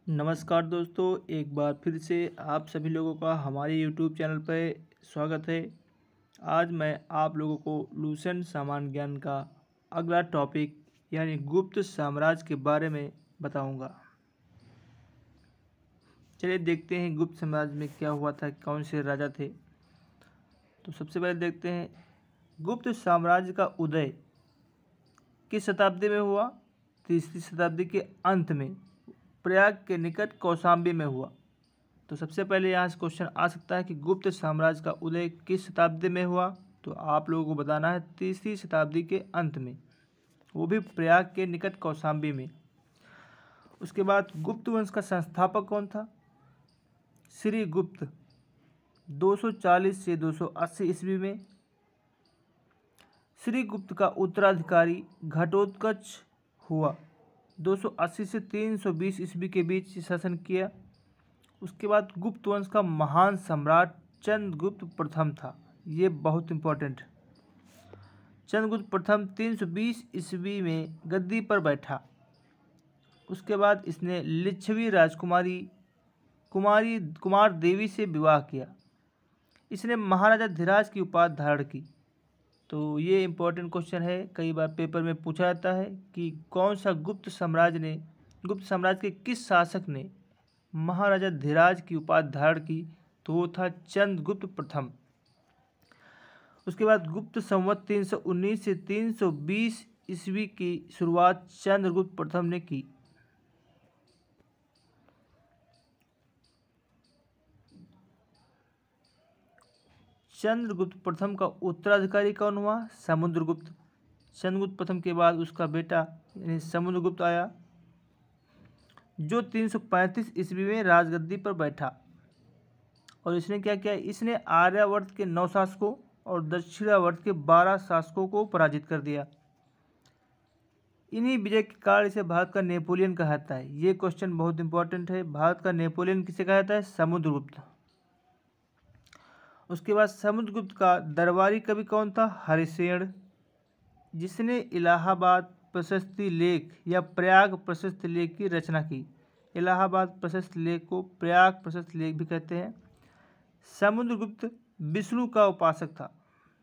नमस्कार दोस्तों, एक बार फिर से आप सभी लोगों का हमारे यूट्यूब चैनल पर स्वागत है। आज मैं आप लोगों को लूसेंट सामान्य ज्ञान का अगला टॉपिक यानी गुप्त साम्राज्य के बारे में बताऊंगा। चलिए देखते हैं गुप्त साम्राज्य में क्या हुआ था, कौन से राजा थे। तो सबसे पहले देखते हैं गुप्त साम्राज्य का उदय किस शताब्दी में हुआ। तीसरी शताब्दी के अंत में प्रयाग के निकट कौशाम्बी में हुआ। तो सबसे पहले यहाँ से क्वेश्चन आ सकता है कि गुप्त साम्राज्य का उदय किस शताब्दी में हुआ। तो आप लोगों को बताना है तीसरी शताब्दी के अंत में, वो भी प्रयाग के निकट कौशाम्बी में। उसके बाद गुप्त वंश का संस्थापक कौन था। श्री गुप्त 240 से 280 ईस्वी में। श्री गुप्त का उत्तराधिकारी घटोत्कच हुआ, 280 से 320 ईस्वी के बीच शासन किया। उसके बाद गुप्त वंश का महान सम्राट चंद्रगुप्त प्रथम था। ये बहुत इम्पोर्टेंट। चंद्रगुप्त प्रथम 320 ईस्वी में गद्दी पर बैठा। उसके बाद इसने लिच्छवी राजकुमारी कुमार देवी से विवाह किया। इसने महाराजा धीराज की उपाधि धारण की। तो ये इम्पोर्टेंट क्वेश्चन है, कई बार पेपर में पूछा जाता है कि कौन सा गुप्त साम्राज्य के किस शासक ने महाराजा धीराज की उपाधि धारण की। तो वो था चंद्रगुप्त प्रथम। उसके बाद गुप्त संवत 319 से 320 ईस्वी की शुरुआत चंद्रगुप्त प्रथम ने की। चंद्रगुप्त प्रथम का उत्तराधिकारी कौन हुआ। समुद्रगुप्त। चंद्रगुप्त प्रथम के बाद उसका बेटा यानी समुद्रगुप्त आया, जो 335 ईस्वी में राजगद्दी पर बैठा। और इसने क्या किया, इसने आर्यावर्त के 9 शासकों और दक्षिणावर्त के 12 शासकों को पराजित कर दिया। इन्हीं विजय के कारण इसे भारत का नेपोलियन कहा जाता है। ये क्वेश्चन बहुत इंपॉर्टेंट है। भारत का नेपोलियन किसे कहा जाता है, समुद्रगुप्त। उसके बाद समुद्रगुप्त का दरबारी कवि कौन था, हरिसेन, जिसने इलाहाबाद प्रशस्ति लेख या प्रयाग प्रशस्ति लेख की रचना की। इलाहाबाद प्रशस्ति लेख को प्रयाग प्रशस्ति लेख भी कहते हैं। समुद्रगुप्त विष्णु का उपासक था।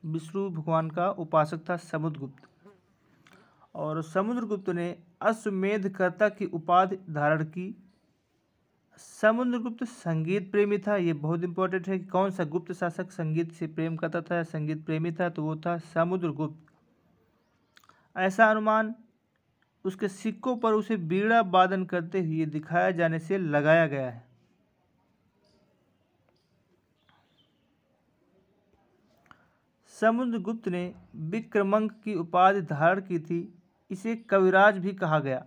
विष्णु भगवान का उपासक था समुद्रगुप्त। और समुद्रगुप्त ने अश्वमेधकर्ता की उपाधि धारण की। समुद्रगुप्त संगीत प्रेमी था। ये बहुत इंपॉर्टेंट है कि कौन सा गुप्त शासक संगीत से प्रेम करता था, संगीत प्रेमी था, तो वो था समुद्रगुप्त। ऐसा अनुमान उसके सिक्कों पर उसे बीड़ा वादन करते हुए दिखाया जाने से लगाया गया है। समुद्रगुप्त ने विक्रमांक की उपाधि धारण की थी। इसे कविराज भी कहा गया।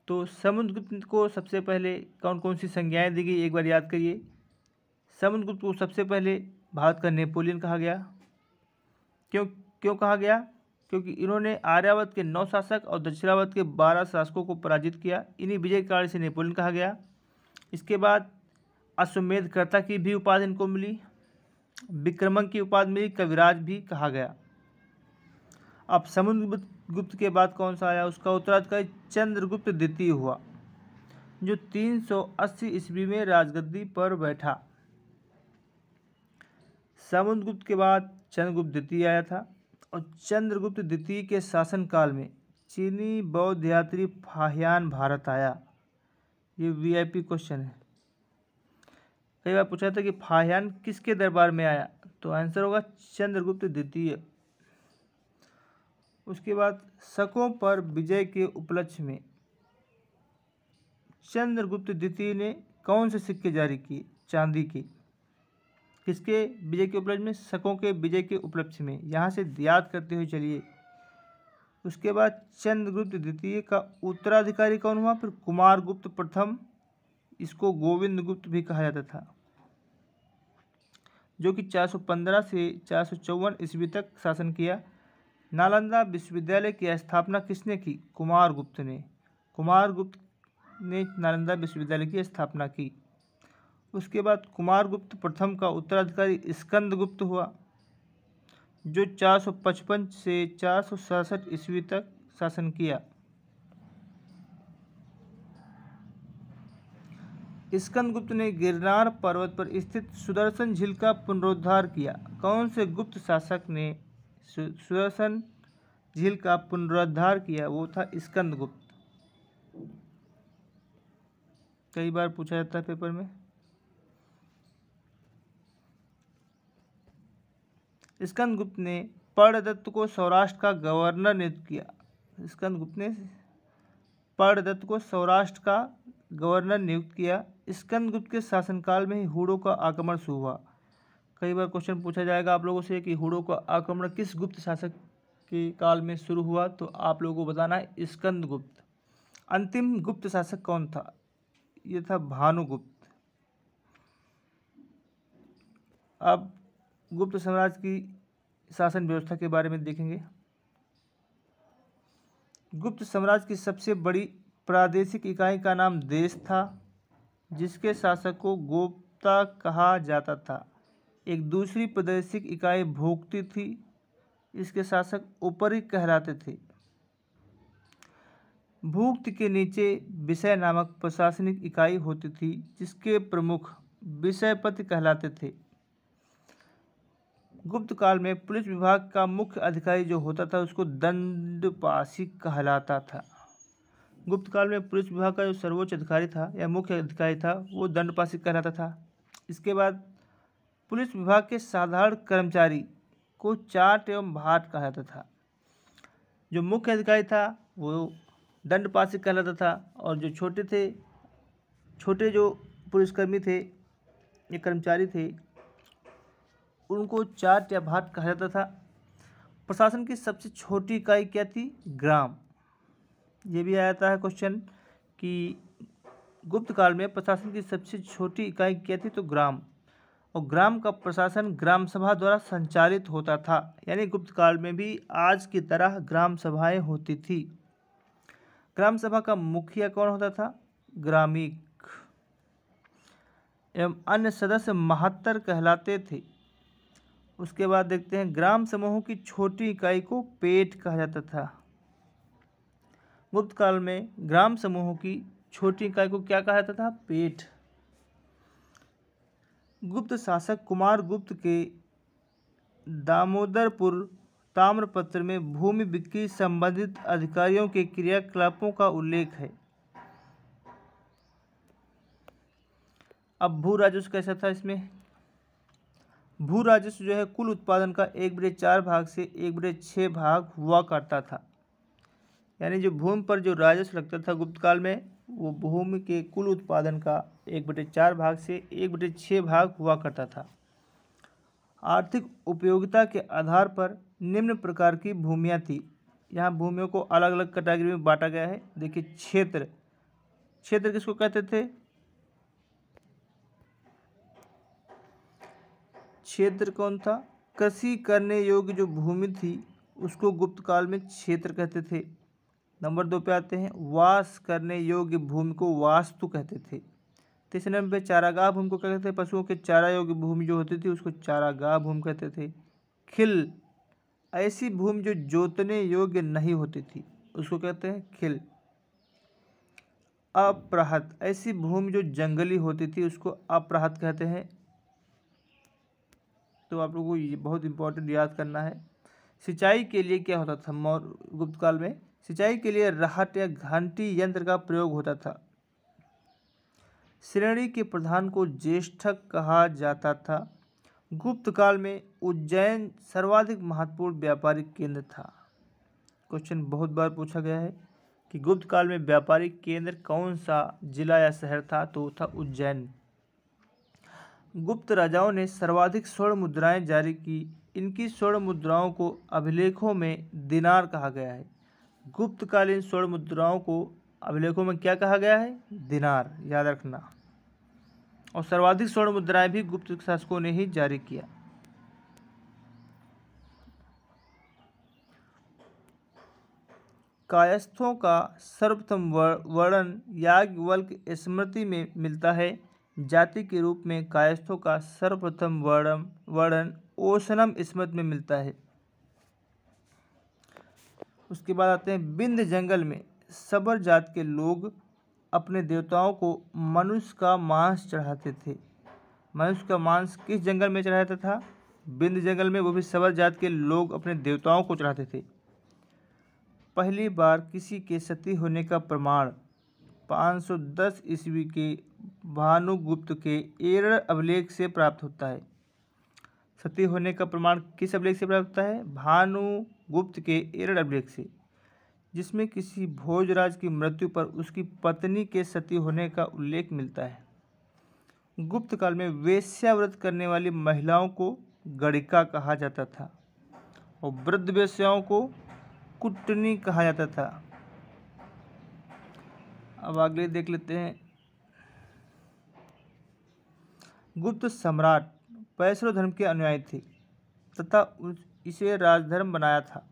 तो समुद्रगुप्त को सबसे पहले कौन कौन सी संज्ञाएं दी गई, एक बार याद करिए। समुद्रगुप्त को सबसे पहले भारत का नेपोलियन कहा गया। क्यों कहा गया, क्योंकि इन्होंने आर्यावर्त के 9 शासक और दक्षिणावर्त के 12 शासकों को पराजित किया। इन्हीं विजय के कारण से नेपोलियन कहा गया। इसके बाद अश्वमेधकर्ता की भी उपाधि इनको मिली, विक्रमांक की उपाधि मिली, कविराज भी कहा गया। अब समुद्रगुप्त के बाद कौन सा आया, उसका उत्तराधिकारी चंद्रगुप्त द्वितीय हुआ, जो 380 ईस्वी में राजगद्दी पर बैठा। समुद्रगुप्त के बाद चंद्रगुप्त द्वितीय आया था। और चंद्रगुप्त द्वितीय के शासनकाल में चीनी बौद्ध यात्री फाहियान भारत आया। ये वीआईपी क्वेश्चन है, कई बार पूछा था कि फाहियान किसके दरबार में आया। तो आंसर होगा चंद्रगुप्त द्वितीय। उसके बाद शकों पर विजय के उपलक्ष्य में चंद्रगुप्त द्वितीय ने कौन से सिक्के जारी किए, चांदी के। किसके विजय के उपलक्ष्य में, शकों के विजय के उपलक्ष्य में। यहाँ से याद करते हुए चलिए। उसके बाद चंद्रगुप्त द्वितीय का उत्तराधिकारी कौन हुआ, फिर कुमारगुप्त प्रथम, इसको गोविंद गुप्त भी कहा जाता था, जो कि 415 से 454 ईस्वी तक शासन किया। नालंदा विश्वविद्यालय की स्थापना किसने की, कुमारगुप्त ने। कुमारगुप्त ने नालंदा विश्वविद्यालय की स्थापना की। उसके बाद कुमारगुप्त प्रथम का उत्तराधिकारी स्कंदगुप्त हुआ, जो 455 से 467 ईस्वी तक शासन किया। स्कंदगुप्त ने गिरनार पर्वत पर स्थित सुदर्शन झील का पुनरुद्धार किया। कौन से गुप्त शासक ने सुदर्शन झील का पुनरुद्धार किया? वो था स्कंदगुप्त। कई बार पूछा जाता है पेपर में। स्कंदगुप्त ने पर्णदत्त को सौराष्ट्र का गवर्नर नियुक्त किया। स्कंदगुप्त ने पर्णदत्त को सौराष्ट्र का गवर्नर नियुक्त किया। स्कंदगुप्त के शासनकाल में ही हुड़ों का आक्रमण शुरू हुआ। कई बार क्वेश्चन पूछा जाएगा आप लोगों से कि हुड़ों का आक्रमण किस गुप्त शासक के काल में शुरू हुआ, तो आप लोगों को बताना है स्कंदगुप्त। अंतिम गुप्त शासक कौन था? ये था भानुगुप्त। अब गुप्त साम्राज्य की शासन व्यवस्था के बारे में देखेंगे। गुप्त साम्राज्य की सबसे बड़ी प्रादेशिक इकाई का नाम देश था, जिसके शासक को गोप्ता कहा जाता था। एक दूसरी प्रादेशिक इकाई भोक्ती थी, इसके शासक उपरी कहलाते थे। भूक्त के नीचे विषय नामक प्रशासनिक इकाई होती थी, जिसके प्रमुख विषयपति कहलाते थे। गुप्त काल में पुलिस विभाग का मुख्य अधिकारी जो होता था उसको दंडपाशिक कहलाता था। गुप्त काल में पुलिस विभाग का जो सर्वोच्च अधिकारी था या मुख्य अधिकारी था वो दंडपाशिक कहलाता था। इसके बाद पुलिस विभाग के साधारण कर्मचारी को चाट एवं भाट कहा जाता था। जो मुख्य अधिकारी था वो दंडपाशिक कहलाता था और जो छोटे जो पुलिसकर्मी थे या कर्मचारी थे उनको चाट या भाट कहा जाता था। प्रशासन की सबसे छोटी इकाई क्या थी? ग्राम। ये भी आ जाता है क्वेश्चन कि गुप्त काल में प्रशासन की सबसे छोटी इकाई क्या थी? तो ग्राम। और ग्राम का प्रशासन ग्राम सभा द्वारा संचालित होता था। यानी गुप्त काल में भी आज की तरह ग्राम सभाएं होती थी। ग्राम सभा का मुखिया कौन होता था? ग्रामीक। एवं अन्य सदस्य महात्तर कहलाते थे। उसके बाद देखते हैं ग्राम समूहों की छोटी इकाई को पेट कहा जाता था। गुप्त काल में ग्राम समूहों की छोटी इकाई को क्या कहा जाता था? पेट। गुप्त शासक कुमारगुप्त के दामोदरपुर ताम्रपत्र में भूमि बिक्री संबंधित अधिकारियों के क्रियाकलापों का उल्लेख है। अब भू राजस्व कैसा था? इसमें भू राजस्व जो है कुल उत्पादन का 1/4 भाग से 1/6 भाग हुआ करता था। यानी जो भूमि पर जो राजस्व लगता था गुप्त काल में वो भूमि के कुल उत्पादन का 1/4 भाग से 1/6 भाग हुआ करता था। आर्थिक उपयोगिता के आधार पर निम्न प्रकार की भूमियाँ थी। यहाँ भूमियों को अलग अलग कैटेगरी में बांटा गया है। देखिए क्षेत्र। क्षेत्र किसको कहते थे? क्षेत्र कौन था? कृषि करने योग्य जो भूमि थी उसको गुप्त काल में क्षेत्र कहते थे। नंबर 2 पे आते हैं वास करने योग्य भूमि को वास्तु कहते थे। तीसरे नंबर पे चारागाह भूमि को कहते थे। पशुओं के चारा योग्य भूमि जो होती थी उसको चारागाह भूमि कहते थे। खिल, ऐसी भूमि जो जोतने योग्य नहीं होती थी उसको कहते हैं खिल। अप्रहत, ऐसी भूमि जो जंगली होती थी उसको अप्रहत कहते हैं। तो आप लोगों को ये बहुत इंपॉर्टेंट याद करना है। सिंचाई के लिए क्या होता था? गुप्त काल में सिंचाई के लिए राहट या घंटी यंत्र का प्रयोग होता था। श्रेणी के प्रधान को ज्येष्ठक कहा जाता था। गुप्त काल में उज्जैन सर्वाधिक महत्वपूर्ण व्यापारिक केंद्र था। क्वेश्चन बहुत बार पूछा गया है कि गुप्त काल में व्यापारिक केंद्र कौन सा जिला या शहर था? तो वो था उज्जैन। गुप्त राजाओं ने सर्वाधिक स्वर्ण मुद्राएं जारी की। इनकी स्वर्ण मुद्राओं को अभिलेखों में दिनार कहा गया है। गुप्तकालीन स्वर्ण मुद्राओं को अभिलेखों में क्या कहा गया है? दिनार, याद रखना। और सर्वाधिक स्वर्ण मुद्राएं भी गुप्त शासकों ने ही जारी किया। कायस्थों का सर्वप्रथम वर्णन याज्ञवल्क्य स्मृति में मिलता है। जाति के रूप में कायस्थों का सर्वप्रथम वर्णन ओशनम स्मृति में मिलता है। उसके बाद आते हैं विंध्य जंगल में सबर जात के लोग अपने देवताओं को मनुष्य का मांस चढ़ाते थे। मनुष्य का मांस किस जंगल में चढ़ाया जाता था? विंध्य जंगल में, वो भी सबर जात के लोग अपने देवताओं को चढ़ाते थे। पहली बार किसी के सती होने का प्रमाण 510 ईस्वी के भानुगुप्त के एरर अभिलेख से प्राप्त होता है। सती होने का प्रमाण किस अभिलेख से प्राप्त होता है? भानुगुप्त के एरर अभिलेख से, जिसमें किसी भोजराज की मृत्यु पर उसकी पत्नी के सती होने का उल्लेख मिलता है। गुप्त काल में वेश्याव्रत करने वाली महिलाओं को गणिका कहा जाता था और वृद्ध वेश्याओं को कुटनी कहा जाता था। अब अगले देख लेते हैं। गुप्त सम्राट वैष्णव धर्म के अनुयायी थे तथा इसे राजधर्म बनाया था।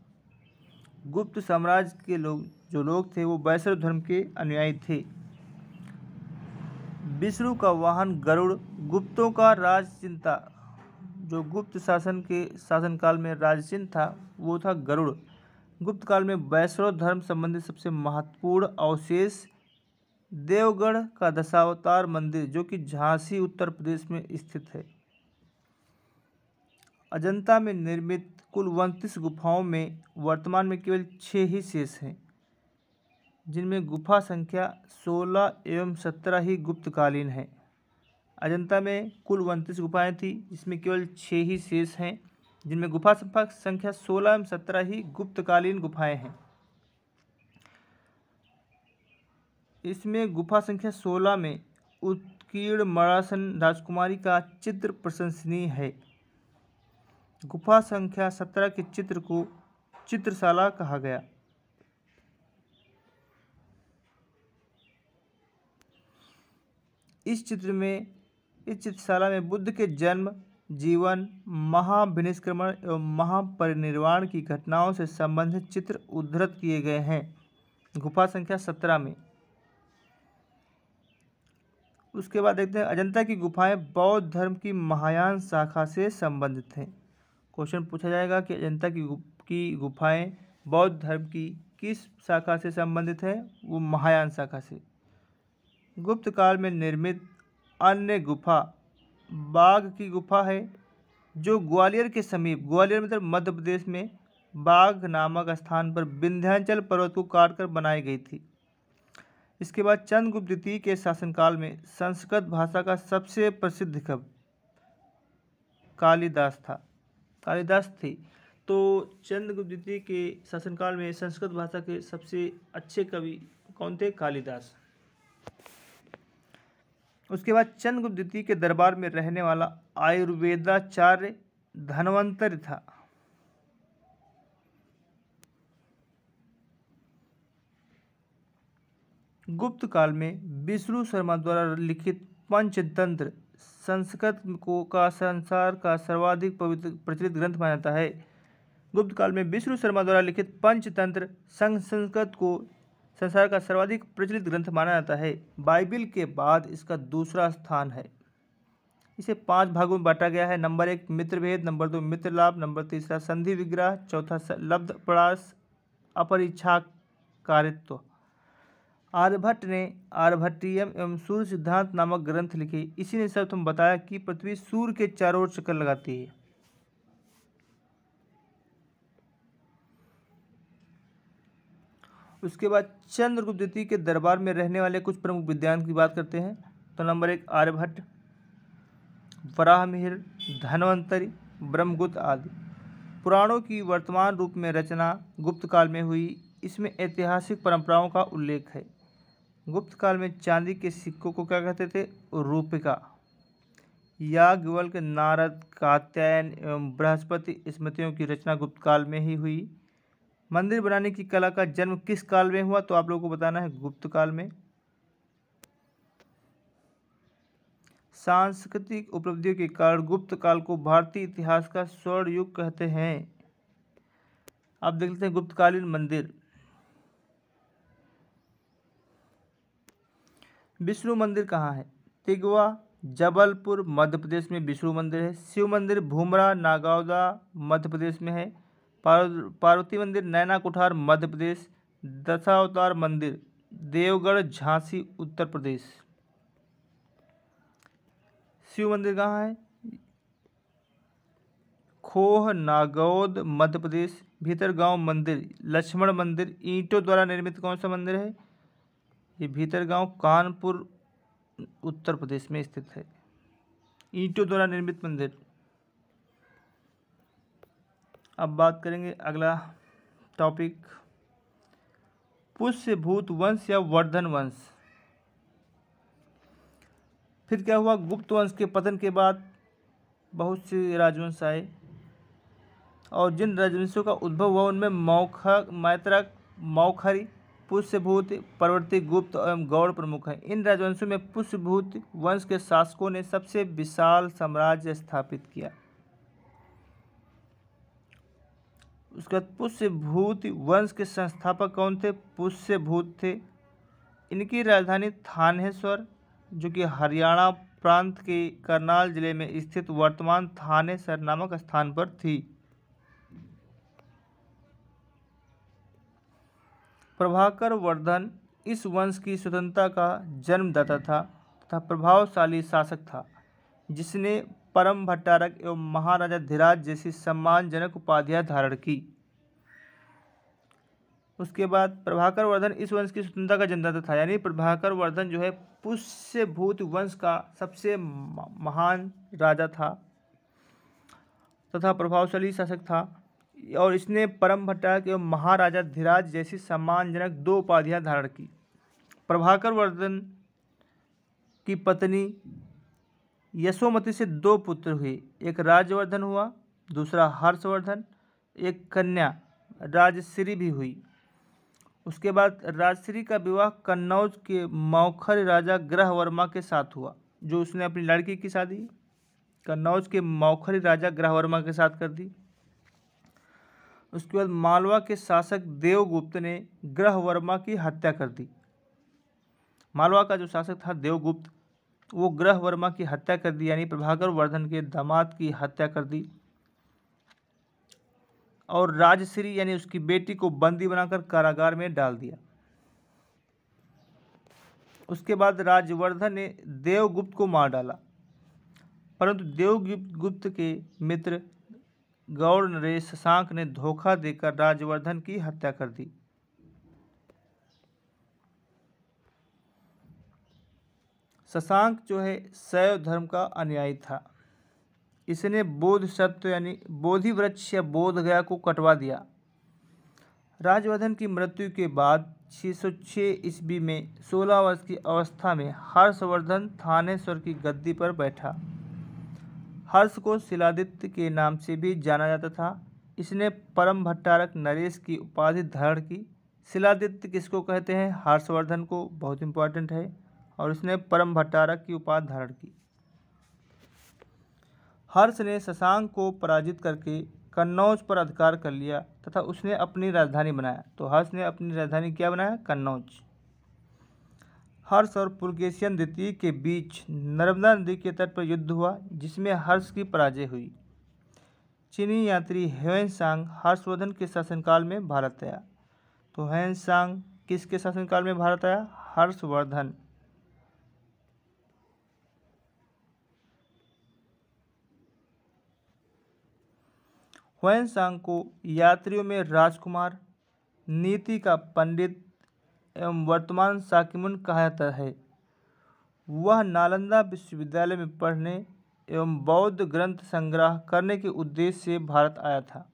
गुप्त साम्राज्य के लोग थे वो वैष्णव धर्म के अनुयायी थे। विष्णु का वाहन गरुड़, गुप्तों का राजचिंता, जो गुप्त शासनकाल में राजचिंत था वो था गरुड़। गुप्त काल में वैष्णव धर्म संबंधित सबसे महत्वपूर्ण अवशेष देवगढ़ का दशावतार मंदिर, जो कि झांसी उत्तर प्रदेश में स्थित है। अजंता में निर्मित कुल 29 गुफाओं में वर्तमान में केवल 6 ही शेष हैं, जिनमें गुफा संख्या 16 एवं 17 ही गुप्तकालीन है। अजंता में कुल 29 गुफाएं थी, जिसमें केवल 6 ही शेष हैं, जिनमें गुफा संख्या 16 एवं 17 ही गुप्तकालीन गुफाएं हैं। इसमें गुफा संख्या 16 में उत्कीर्ण मरासन राजकुमारी का चित्र प्रशंसनीय है। गुफा संख्या 17 के चित्र को चित्रशाला कहा गया। इस चित्रशाला में बुद्ध के जन्म, जीवन, महाविनिष्क्रमण एवं महापरिनिर्वाण की घटनाओं से संबंधित चित्र उद्धृत किए गए हैं। गुफा संख्या 17 में। उसके बाद देखते हैं अजंता की गुफाएं बौद्ध धर्म की महायान शाखा से संबंधित हैं। क्वेश्चन पूछा जाएगा कि अजंता की गुफाएं बौद्ध धर्म की किस शाखा से संबंधित है? वो महायान शाखा से। गुप्त काल में निर्मित अन्य गुफा बाघ की गुफा है, जो ग्वालियर के समीप, ग्वालियर मतलब मध्य प्रदेश में, बाघ नामक स्थान पर विंध्याचल पर्वत को काटकर बनाई गई थी। इसके बाद चंद्रगुप्त द्वितीय के शासनकाल में संस्कृत भाषा का सबसे प्रसिद्ध कवि कालिदास थे। तो चंद्रगुप्त द्वितीय के शासनकाल में संस्कृत भाषा के सबसे अच्छे कवि कौन थे? कालिदास। उसके बाद चंद्रगुप्त द्वितीय के दरबार में रहने वाला आयुर्वेदाचार्य धन्वंतरि था। गुप्त काल में विष्णु शर्मा द्वारा लिखित पंचतंत्र संस्कृत का संसार का सर्वाधिक प्रचलित ग्रंथ माना जाता है। गुप्त काल में विष्णु शर्मा द्वारा लिखित पंचतंत्र संस्कृत को संसार का सर्वाधिक प्रचलित ग्रंथ माना जाता है। बाइबिल के बाद इसका दूसरा स्थान है। इसे 5 भागों में बांटा गया है। नंबर 1 मित्रभेद, नंबर 2 मित्रलाभ, नंबर 3 संधि विग्रह, चौथा लब्ध प्रयास अपरिच्छाकारित्व। आर्यभट्ट ने आर्यभट्टीयम एवं सूर्य सिद्धांत नामक ग्रंथ लिखे। इसी ने सर्वप्रथम बताया कि पृथ्वी सूर्य के चारों ओर चक्कर लगाती है। उसके बाद चंद्रगुप्त द्वितीय के दरबार में रहने वाले कुछ प्रमुख विद्वान की बात करते हैं। तो नंबर 1 आर्यभट्ट, वराहमिहिर, धन्वंतरि, ब्रह्मगुप्त आदि। पुराणों की वर्तमान रूप में रचना गुप्त काल में हुई। इसमें ऐतिहासिक परंपराओं का उल्लेख है। गुप्त काल में चांदी के सिक्कों को क्या कहते थे? रूपिका। याज्ञवल्क्य, नारद, कात्यायन एवं बृहस्पति स्मृतियों की रचना गुप्त काल में ही हुई। मंदिर बनाने की कला का जन्म किस काल में हुआ? तो आप लोगों को बताना है गुप्त काल में। सांस्कृतिक उपलब्धियों के कारण गुप्त काल को भारतीय इतिहास का स्वर्ण युग कहते हैं। अब देख लेते हैं गुप्तकालीन मंदिर। विष्णु मंदिर कहाँ है? तिगवा, जबलपुर मध्य प्रदेश में विष्णु मंदिर है। शिव मंदिर भूमरा, नागौदा मध्य प्रदेश में है। पार्वती मंदिर नैना कुठार मध्य प्रदेश। दशावतार मंदिर देवगढ़ झांसी उत्तर प्रदेश। शिव मंदिर कहाँ है? खोह नागौद मध्य प्रदेश। भीतरगांव मंदिर, लक्ष्मण मंदिर ईंटों द्वारा निर्मित कौन सा मंदिर है? ये भीतरगांव कानपुर उत्तर प्रदेश में स्थित है, ईंटों द्वारा निर्मित मंदिर। अब बात करेंगे अगला टॉपिक, पुष्यभूत वंश या वर्धन वंश। फिर क्या हुआ? गुप्त वंश के पतन के बाद बहुत से राजवंश आए और जिन राजवंशों का उद्भव हुआ उनमें मैत्रक, मौखरी, पुष्यभूत, परवर्ती गुप्त एवं गौड़ प्रमुख हैं। इन राजवंशों में पुष्यभूत वंश के शासकों ने सबसे विशाल साम्राज्य स्थापित किया। उसके बाद पुष्यभूत वंश के संस्थापक कौन थे? पुष्यभूत थे। इनकी राजधानी थानेश्वर, जो कि हरियाणा प्रांत के करनाल जिले में स्थित वर्तमान थानेसर नामक स्थान पर थी। प्रभाकर वर्धन इस वंश की स्वतंत्रता का जन्मदाता था तथा प्रभावशाली शासक था, जिसने परम भट्टारक एवं महाराजा धीराज जैसी सम्मानजनक उपाधियां धारण की। उसके बाद प्रभाकर वर्धन इस वंश की स्वतंत्रता का जन्मदाता था, यानी प्रभाकर वर्धन जो है पुष्यभूत वंश का सबसे महान राजा था तथा प्रभावशाली शासक था और इसने परम भट्टारक एवं महाराजा धीराज जैसी सम्मानजनक 2 उपाधियां धारण की। प्रभाकर वर्धन की पत्नी यशोमती से 2 पुत्र हुए, एक राजवर्धन हुआ, दूसरा हर्षवर्धन। एक कन्या राजश्री भी हुई। उसके बाद राजश्री का विवाह कन्नौज के मौखर राजा ग्रहवर्मा के साथ हुआ, जो उसने अपनी लड़की की शादी कन्नौज के मौखरी राजा ग्रहवर्मा के साथ कर दी। उसके बाद मालवा के शासक देवगुप्त ने ग्रहवर्मा की हत्या कर दी। मालवा का जो शासक था देवगुप्त, वो ग्रहवर्मा की हत्या कर दी, यानी प्रभाकर वर्धन के दामाद की हत्या कर दी और राजश्री यानी उसकी बेटी को बंदी बनाकर कारागार में डाल दिया। उसके बाद राजवर्धन ने देवगुप्त को मार डाला, परंतु देवगुप्त के मित्र गौड़ नरेश शशांक ने धोखा देकर राजवर्धन की हत्या कर दी। शशांक जो है शैव धर्म का अनुयायी था। इसने बोधिसत्व यानी बोधि वृक्ष या बोधगया को कटवा दिया। राजवर्धन की मृत्यु के बाद 606 ईस्वी में 16 वर्ष की अवस्था में हर्षवर्धन थानेश्वर की गद्दी पर बैठा। हर्ष को शिलादित्य के नाम से भी जाना जाता था। इसने परम भट्टारक नरेश की उपाधि धारण की। शिलादित्य किसको कहते हैं? हर्षवर्धन को, बहुत इंपॉर्टेंट है। और इसने परम भट्टारक की उपाधि धारण की। हर्ष ने शशांक को पराजित करके कन्नौज पर अधिकार कर लिया तथा उसने अपनी राजधानी बनाया। तो हर्ष ने अपनी राजधानी क्या बनाया? कन्नौज। हर्ष और पुलकेशिन द्वितीय के बीच नर्मदा नदी के तट पर युद्ध हुआ, जिसमें हर्ष की पराजय हुई। चीनी यात्री ह्वेनसांग हर्षवर्धन के शासनकाल में भारत आया। तो ह्वेनसांग किसके शासनकाल में भारत आया? हर्षवर्धन। ह्वेनसांग को यात्रियों में राजकुमार, नीति का पंडित एवं वर्तमान शाक्यमुनि कहा जाता है। वह नालंदा विश्वविद्यालय में पढ़ने एवं बौद्ध ग्रंथ संग्रह करने के उद्देश्य से भारत आया था।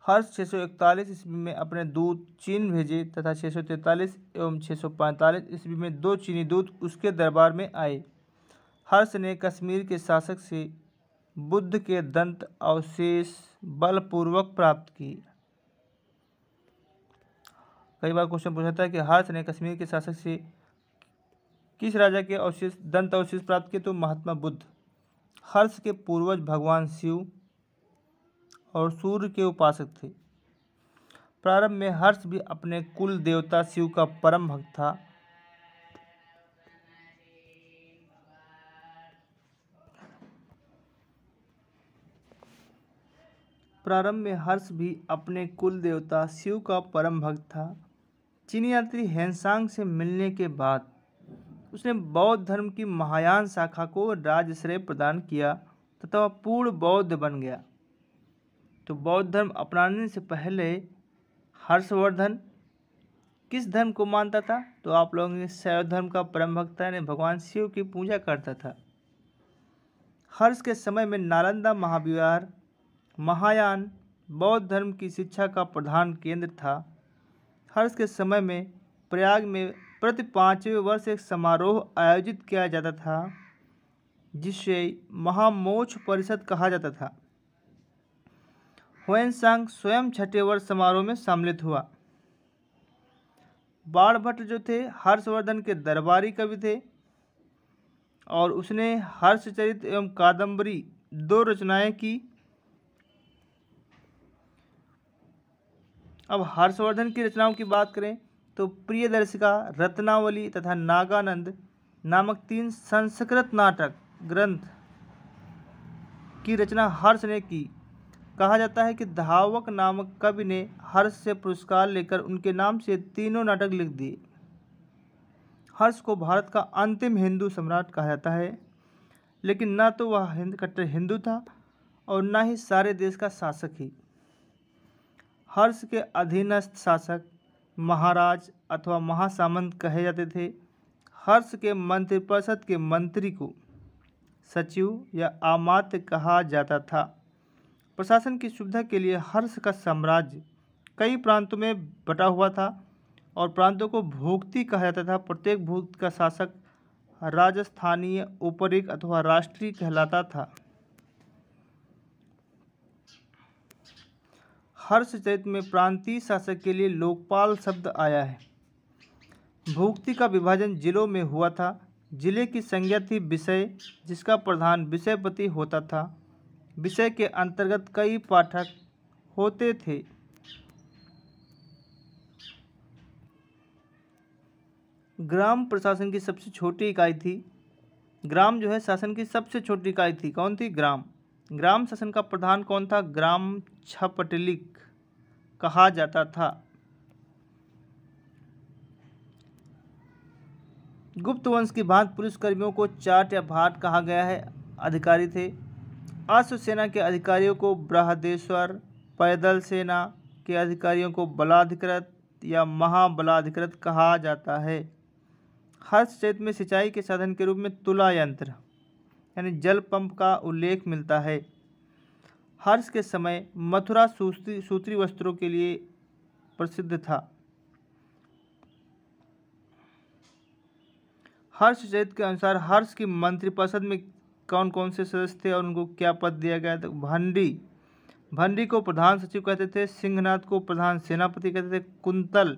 हर्ष 641 ईस्वी में अपने दूत चीन भेजे तथा 643 एवं 645 ईस्वी में 2 चीनी दूत उसके दरबार में आए। हर्ष ने कश्मीर के शासक से बुद्ध के दंत अवशेष बलपूर्वक प्राप्त किए। कई बार क्वेश्चन पूछा है कि हर्ष ने कश्मीर के शासक से किस राजा के अवशेष दंत अवशेष प्राप्त किए? तो महात्मा बुद्ध। हर्ष के पूर्वज भगवान शिव और सूर्य के उपासक थे। प्रारंभ में हर्ष भी अपने कुल देवता शिव का परम भक्त था। प्रारंभ में हर्ष भी अपने कुल देवता शिव का परम भक्त था। चीनी यात्री हेनसांग से मिलने के बाद उसने बौद्ध धर्म की महायान शाखा को राजश्रय प्रदान किया तथा वह पूर्ण बौद्ध बन गया। तो बौद्ध धर्म अपनाने से पहले हर्षवर्धन किस धर्म को मानता था? तो आप लोगों ने शैव धर्म का परम भक्त यानी भगवान शिव की पूजा करता था। हर्ष के समय में नालंदा महाविहार महायान बौद्ध धर्म की शिक्षा का प्रधान केंद्र था। हर्ष के समय में प्रयाग में प्रति 5वें वर्ष एक समारोह आयोजित किया जाता था जिसे महामोक्ष परिषद कहा जाता था। ह्वेनसांग स्वयं छठे वर्ष समारोह में सम्मिलित हुआ। बाणभट्ट जो थे हर्षवर्धन के दरबारी कवि थे और उसने हर्षचरित एवं कादंबरी 2 रचनाएं की। अब हर्षवर्धन की रचनाओं की बात करें तो प्रियदर्शिका, रत्नावली तथा नागानंद नामक 3 संस्कृत नाटक ग्रंथ की रचना हर्ष ने की। कहा जाता है कि धावक नामक कवि ने हर्ष से पुरस्कार लेकर उनके नाम से तीनों नाटक लिख दिए। हर्ष को भारत का अंतिम हिंदू सम्राट कहा जाता है, लेकिन न तो वह कट्टर हिंदू था और न ही सारे देश का शासक ही। हर्ष के अधीनस्थ शासक महाराज अथवा महासामंत कहे जाते थे। हर्ष के मंत्रिपरिषद के मंत्री को सचिव या अमात्य कहा जाता था। प्रशासन की सुविधा के लिए हर्ष का साम्राज्य कई प्रांतों में बटा हुआ था और प्रांतों को भुक्ति कहा जाता था। प्रत्येक भुक्त का शासक राजस्थानीय, उपरिक अथवा राष्ट्रीय कहलाता था। हर्षचरित में प्रांतीय शासक के लिए लोकपाल शब्द आया है। भुक्ति का विभाजन जिलों में हुआ था। जिले की संज्ञा थी विषय, जिसका प्रधान विषयपति होता था। विषय के अंतर्गत कई पाठक होते थे। ग्राम प्रशासन की सबसे छोटी इकाई थी। ग्राम जो है शासन की सबसे छोटी इकाई थी। कौन थी? ग्राम। ग्राम शासन का प्रधान कौन था? ग्राम छपटलिक कहा जाता था। गुप्त वंश की भांति पुलिस कर्मियों को चाट या भाट कहा गया है। अधिकारी थे। अश्व सेना के अधिकारियों को बृहदेश्वर, पैदल सेना के अधिकारियों को बलाधिकृत या महाबलाधिकृत कहा जाता है। हर्षचरित में सिंचाई के साधन के रूप में तुला यंत्र यानी जल पंप का उल्लेख मिलता है। हर्ष के समय मथुरा सूत्री वस्त्रों के लिए प्रसिद्ध था। हर्षचरित के अनुसार हर्ष की मंत्रिपरिषद में कौन कौन से सदस्य थे और उनको क्या पद दिया गया था? भंडी को प्रधान सचिव कहते थे। सिंहनाथ को प्रधान सेनापति कहते थे। कुंतल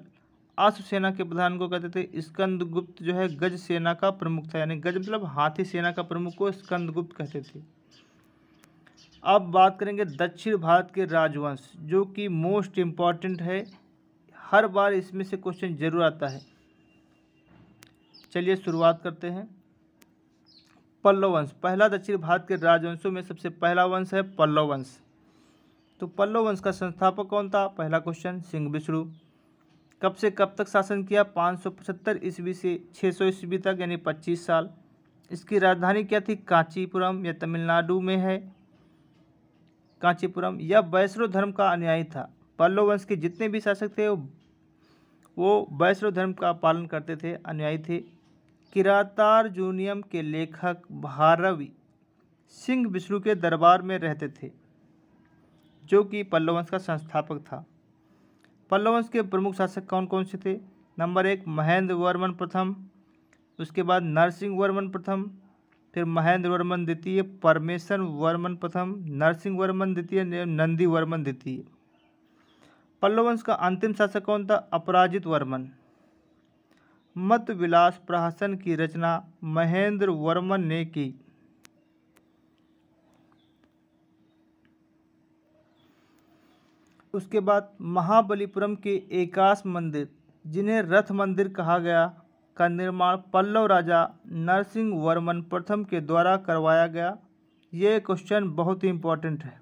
अश्व सेना के प्रधान को कहते थे। स्कंदगुप्त जो है गज सेना का प्रमुख था, यानी गज मतलब हाथी सेना का प्रमुख को स्कंदगुप्त कहते थे। अब बात करेंगे दक्षिण भारत के राजवंश, जो कि मोस्ट इम्पॉर्टेंट है। हर बार इसमें से क्वेश्चन जरूर आता है। चलिए शुरुआत करते हैं। पल्लव वंश। पहला दक्षिण भारत के राजवंशों में सबसे पहला वंश है पल्लव वंश। तो पल्लव वंश का संस्थापक कौन था? पहला क्वेश्चन सिंह विष्णु। कब से कब तक शासन किया? 575 ईस्वी से 600 ईस्वी तक, यानी 25 साल। इसकी राजधानी क्या थी? कांचीपुरम। यह तमिलनाडु में है कांचीपुरम। यह वैष्णव धर्म का अनुयायी था। पल्लव वंश के जितने भी शासक थे वो वैष्णव धर्म का पालन करते थे, अनुयायी थे। किरातार्जुनीयम के लेखक भारवी सिंह विष्णु के दरबार में रहते थे, जो कि पल्लव वंश का संस्थापक था। पल्लव वंश के प्रमुख शासक कौन कौन से थे? नंबर 1 महेंद्र वर्मन प्रथम, उसके बाद नरसिंह वर्मन प्रथम, फिर महेंद्र वर्मन द्वितीय, परमेश्वर वर्मन प्रथम, नरसिंह वर्मन द्वितीय, नंदी वर्मन द्वितीय। पल्लव वंश का अंतिम शासक कौन था? अपराजित वर्मन। मत विलास प्रहसन की रचना महेंद्र वर्मन ने की। उसके बाद महाबलीपुरम के एकाश मंदिर, जिन्हें रथ मंदिर कहा गया, का निर्माण पल्लव राजा नरसिंह वर्मन प्रथम के द्वारा करवाया गया। ये क्वेश्चन बहुत ही इम्पोर्टेंट है,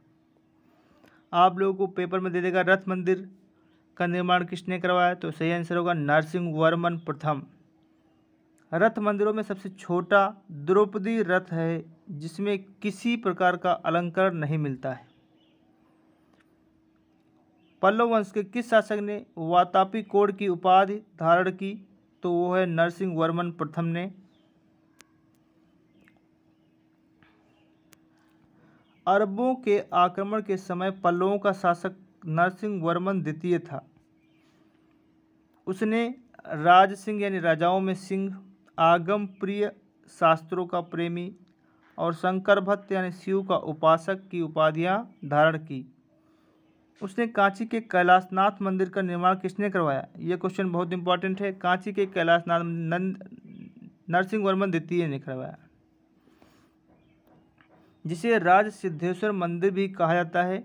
आप लोगों को पेपर में दे देगा। रथ मंदिर का निर्माण किसने करवाया? तो सही आंसर होगा नरसिंह वर्मन प्रथम। रथ मंदिरों में सबसे छोटा द्रौपदी रथ है जिसमें किसी प्रकार का अलंकरण नहीं मिलता है। पल्लव वंश के किस शासक ने वातापी कोड की उपाधि धारण की? तो वो है नरसिंह वर्मन प्रथम ने। अरबों के आक्रमण के समय पल्लवों का शासक नरसिंह वर्मन द्वितीय था। उसने राज सिंह यानी राजाओं में सिंह, आगम प्रिय, शास्त्रों का प्रेमी और शंकर भक्त यानी शिव का उपासक की उपाधियां धारण की। उसने कांची के कैलाशनाथ मंदिर का निर्माण किसने करवाया? यह क्वेश्चन बहुत इंपॉर्टेंट है। कांची के कैलाशनाथ नरसिंह वर्मन द्वितीय ने करवाया, जिसे राज सिद्धेश्वर मंदिर भी कहा जाता है।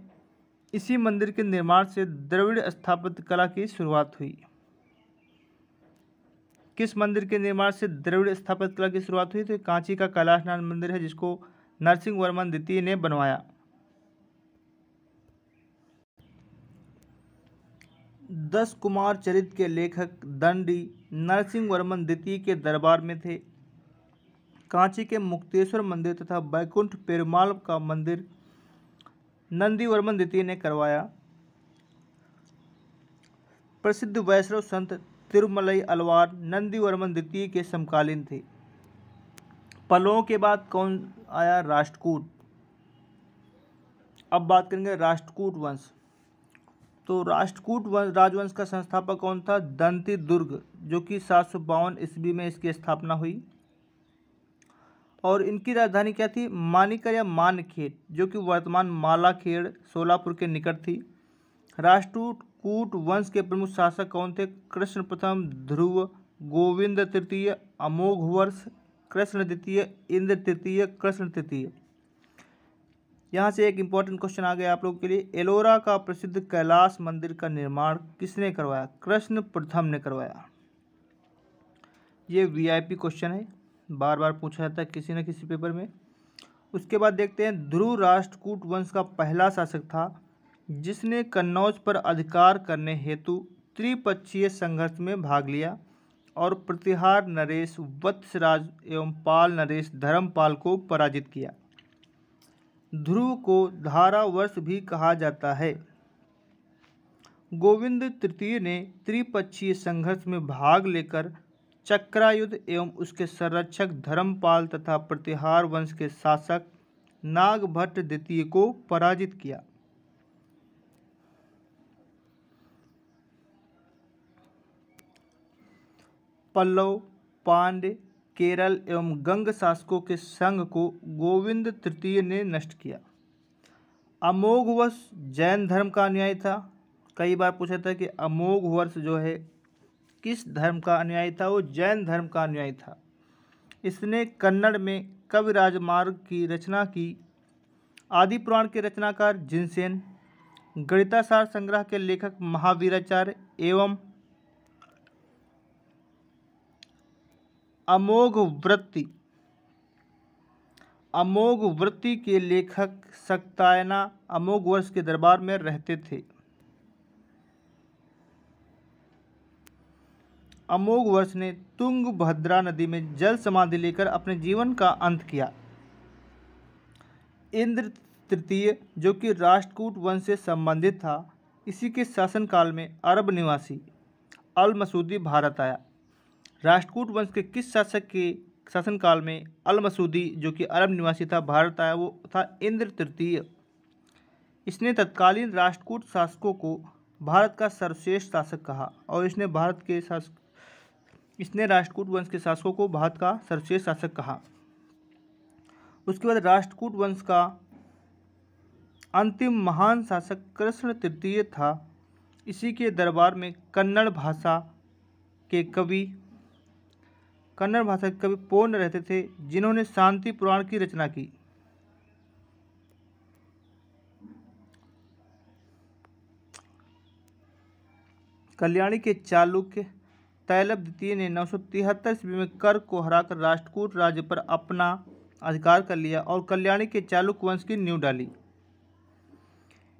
इसी मंदिर के निर्माण से द्रविड़ स्थापत्य कला की शुरुआत हुई। किस मंदिर के निर्माण से द्रविड़ स्थापत्य कला की शुरुआत हुई? तो कांची का कैलाशनाथ मंदिर है जिसको नरसिंह वर्मन द्वितीय ने बनवाया। 10 कुमार चरित्र के लेखक दंडी नरसिंह वर्मन द्वितीय के दरबार में थे। कांची के मुक्तेश्वर मंदिर तथा बैकुंठ पेरुमाल का मंदिर नंदी वर्मन द्वितीय ने करवाया। प्रसिद्ध वैष्णव संत तिरुमलई अलवार नंदी वर्मन द्वितीय के समकालीन थे। पल्लवों के बाद कौन आया? राष्ट्रकूट। अब बात करेंगे राष्ट्रकूट वंश। तो राष्ट्रकूट राजवंश का संस्थापक कौन था? दंती दुर्ग, जो कि 752 ईस्वी में इसकी स्थापना हुई। और इनकी राजधानी क्या थी? मानिकर या मानखेड़, जो कि वर्तमान मालाखेड़ सोलापुर के निकट थी। राष्ट्रकूट वंश के प्रमुख शासक कौन थे? कृष्ण प्रथम, ध्रुव, गोविंद तृतीय, अमोघ वर्ष, कृष्ण द्वितीय, इंद्र तृतीय, कृष्ण तृतीय। यहाँ से एक इम्पॉर्टेंट क्वेश्चन आ गया आप लोगों के लिए। एलोरा का प्रसिद्ध कैलाश मंदिर का निर्माण किसने करवाया? कृष्ण प्रथम ने करवाया। ये वीआईपी क्वेश्चन है, बार बार पूछा जाता है किसी न किसी पेपर में। उसके बाद देखते हैं ध्रुव राष्ट्रकूट वंश का पहला शासक था जिसने कन्नौज पर अधिकार करने हेतु त्रिपक्षीय संघर्ष में भाग लिया और प्रतिहार नरेश वत्सराज एवं पाल नरेश धर्मपाल को पराजित किया। ध्रुव को धारा वर्ष भी कहा जाता है। गोविंद तृतीय ने त्रिपक्षीय संघर्ष में भाग लेकर चक्रायुध एवं उसके संरक्षक धर्मपाल तथा प्रतिहार वंश के शासक नागभट्ट द्वितीय को पराजित किया। पल्लव, पांड्य, केरल एवं गंग शासकों के संघ को गोविंद तृतीय ने नष्ट किया। अमोघ वर्ष जैन धर्म का अनुयायी था। कई बार पूछा था कि अमोघ वर्ष जो है किस धर्म का अनुयायी था? वो जैन धर्म का अनुयायी था। इसने कन्नड़ में कवि राजमार्ग की रचना की। आदि पुराण के रचनाकार जिनसेन, गणितासार संग्रह के लेखक महावीराचार्य एवं अमोघ वृत्ति के लेखक सक्तायना अमोघ वर्ष के दरबार में रहते थे। अमोघ वर्ष ने तुंगभद्रा नदी में जल समाधि लेकर अपने जीवन का अंत किया। इंद्र तृतीय, जो कि राष्ट्रकूट वंश से संबंधित था, इसी के शासनकाल में अरब निवासी अल मसूदी भारत आया। राष्ट्रकूट वंश के किस शासक के शासनकाल में अल मसूदी, जो कि अरब निवासी था, भारत आया? वो था इंद्र तृतीय। इसने तत्कालीन राष्ट्रकूट शासकों को भारत का सर्वश्रेष्ठ शासक कहा और इसने राष्ट्रकूट वंश के शासकों को भारत का सर्वश्रेष्ठ शासक कहा। उसके बाद राष्ट्रकूट वंश का अंतिम महान शासक कृष्ण तृतीय था। इसी के दरबार में कन्नड़ भाषा के कवि पूर्ण रहते थे, जिन्होंने शांति पुराण की रचना की। कल्याणी के चालुक्य तैलभ द्वितीय ने 973 ईस्वी में कर को हराकर राष्ट्रकूट राज्य पर अपना अधिकार कर लिया और कल्याणी के चालुक्य वंश की नींव डाली।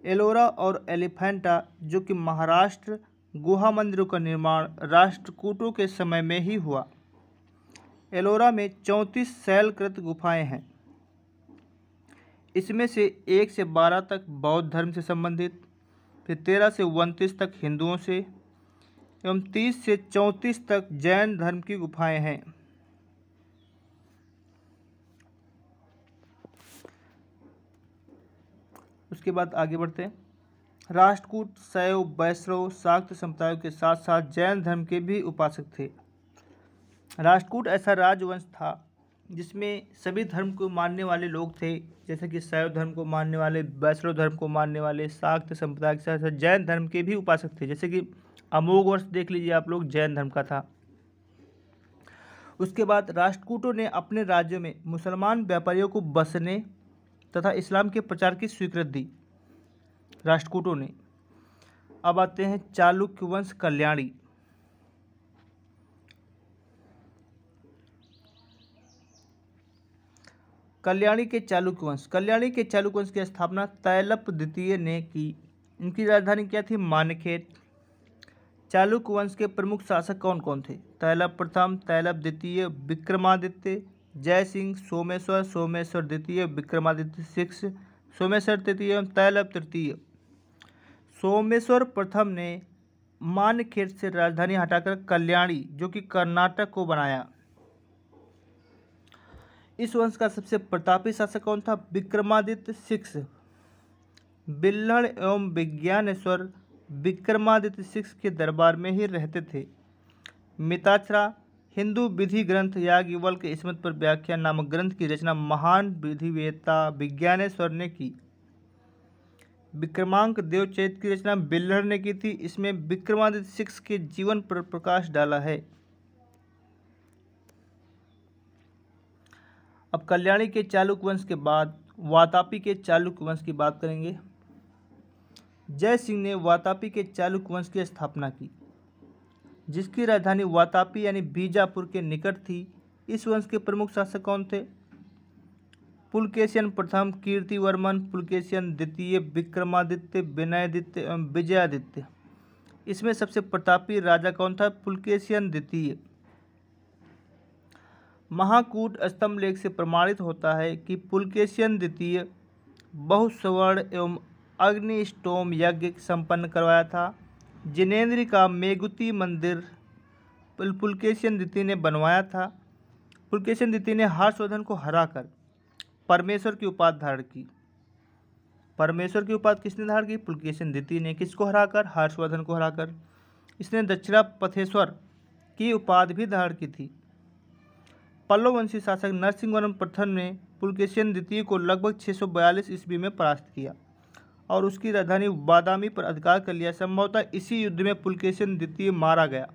एलोरा और एलिफेंटा, जो कि महाराष्ट्र गुहा मंदिरों का निर्माण राष्ट्रकूटों के समय में ही हुआ। एलोरा में 34 शैलकृत गुफाएं हैं। इसमें से 1 से 12 तक बौद्ध धर्म से संबंधित, फिर 13 से 29 तक हिंदुओं से एवं 30 से 34 तक जैन धर्म की गुफाएं हैं। उसके बाद आगे बढ़ते हैं। राष्ट्रकूट शैव, वैष्णव, शाक्त संप्रदायों के साथ साथ जैन धर्म के भी उपासक थे। राष्ट्रकूट ऐसा राजवंश था जिसमें सभी धर्म को मानने वाले लोग थे, जैसे कि शैव धर्म को मानने वाले, वैष्णव धर्म को मानने वाले, शाक्त संप्रदाय के साथ साथ जैन धर्म के भी उपासक थे। जैसे कि अमोघ वर्ष देख लीजिए आप लोग, जैन धर्म का था। उसके बाद राष्ट्रकूटों ने अपने राज्यों में मुसलमान व्यापारियों को बसने तथा इस्लाम के प्रचार की स्वीकृति दी राष्ट्रकूटों ने। अब आते हैं चालुक्य वंश कल्याणी। कल्याणी के चालुक्य वंश की स्थापना तैलप द्वितीय ने की। इनकी राजधानी क्या थी? मानखेट। चालुक्य वंश के प्रमुख शासक कौन कौन थे? तैलप प्रथम, तैलप द्वितीय, विक्रमादित्य, जय सिंह, सोमेश्वर, सोमेश्वर द्वितीय, विक्रमादित्य शिष्य, सोमेश्वर तृतीय एवं तैलप तृतीय। सोमेश्वर प्रथम ने मानखेट से राजधानी हटाकर कल्याणी, जो कि कर्नाटक को बनाया। इस वंश का सबसे प्रतापी शासक कौन था? विक्रमादित्य शिष्य। बिल्हड़ एवं विज्ञानेश्वर विक्रमादित्य शिष्य के दरबार में ही रहते थे। मिताक्षरा हिंदू विधि ग्रंथ याज्ञवल्क्य स्मृति पर व्याख्यान नामक ग्रंथ की रचना महान विधिवेत्ता विज्ञानेश्वर ने की। विक्रमांक देवचरित की रचना बिल्हड़ ने की थी। इसमें विक्रमादित्य शिष्य के जीवन पर प्रकाश डाला है। अब कल्याणी के चालुक्य वंश के बाद वातापी के चालुक्य वंश की बात करेंगे। जय सिंह ने वातापी के चालुक्य वंश की स्थापना की, जिसकी राजधानी वातापी यानी बीजापुर के निकट थी। इस वंश के प्रमुख शासक कौन थे? पुलकेशियन प्रथम, कीर्तिवर्मन, पुलकेशियन द्वितीय, विक्रमादित्य, विनयादित्य एवं विजयादित्य। इसमें सबसे प्रतापी राजा कौन था? पुलकेशियन द्वितीय। महाकूट स्तंभ लेख से प्रमाणित होता है कि पुलकेशियन द्वितीय बहुसवर्ण एवं अग्निष्टोम यज्ञ संपन्न करवाया था। जिनेन्द्र का मेगुती मंदिर पुलकेशियन द्वितीय ने बनवाया था। पुलकेशियन द्वितीय ने हर्षवर्धन को हराकर परमेश्वर की उपाधि धारण की। परमेश्वर की उपाधि किसने धारण की? पुलकेशियन द्वितीय ने। किसको हराकर? हर्षवर्धन को हराकर। इसने दक्षिणापथेश्वर की उपाधि भी धारण की थी। पल्लव वंशी शासक नरसिंहवर्मन प्रथम ने पुलकेशियन द्वितीय को लगभग 642 ईस्वी में परास्त किया और उसकी राजधानी बादामी पर अधिकार कर लिया। संभवतः इसी युद्ध में पुलकेशियन द्वितीय मारा गया।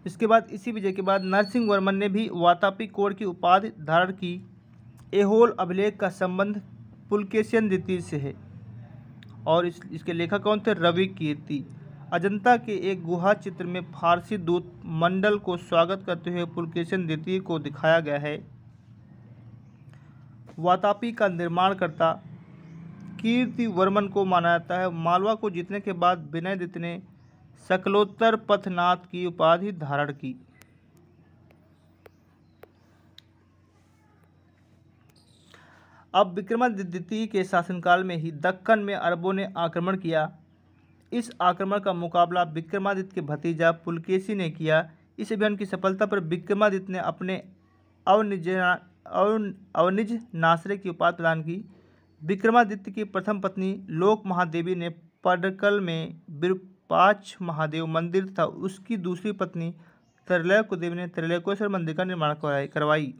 इसके बाद इसी विजय के बाद नरसिंहवर्मन ने भी वातापी कोड़ की उपाधि धारण की। ऐहोल अभिलेख का संबंध पुलकेशियन द्वितीय से है और इसके लेखक कौन थे? रवि कीर्ति। अजंता के एक गुहा चित्र में फारसी दूत मंडल को स्वागत करते हुए पुलकेशियन द्वितीय को दिखाया गया है। वातापी का निर्माणकर्ता कीर्तिवर्मन को माना जाता है। मालवा को जीतने के बाद विनयादित्य ने सकलोत्तर पथनाथ की उपाधि धारण की। अब विक्रमादित्य द्वितीय के शासनकाल में ही दक्कन में अरबों ने आक्रमण किया। इस आक्रमण का मुकाबला विक्रमादित्य के भतीजा पुलकेशी ने किया। इस अभियान की सफलता पर विक्रमादित्य ने अपने अवनिज नासरे की उपाधि प्रदान की। विक्रमादित्य की प्रथम पत्नी लोक महादेवी ने पडक्कल में विरूपाक्ष महादेव मंदिर तथा उसकी दूसरी पत्नी त्रैलोक्य देवी ने त्रैलोकेश्वर मंदिर का निर्माण करवाई।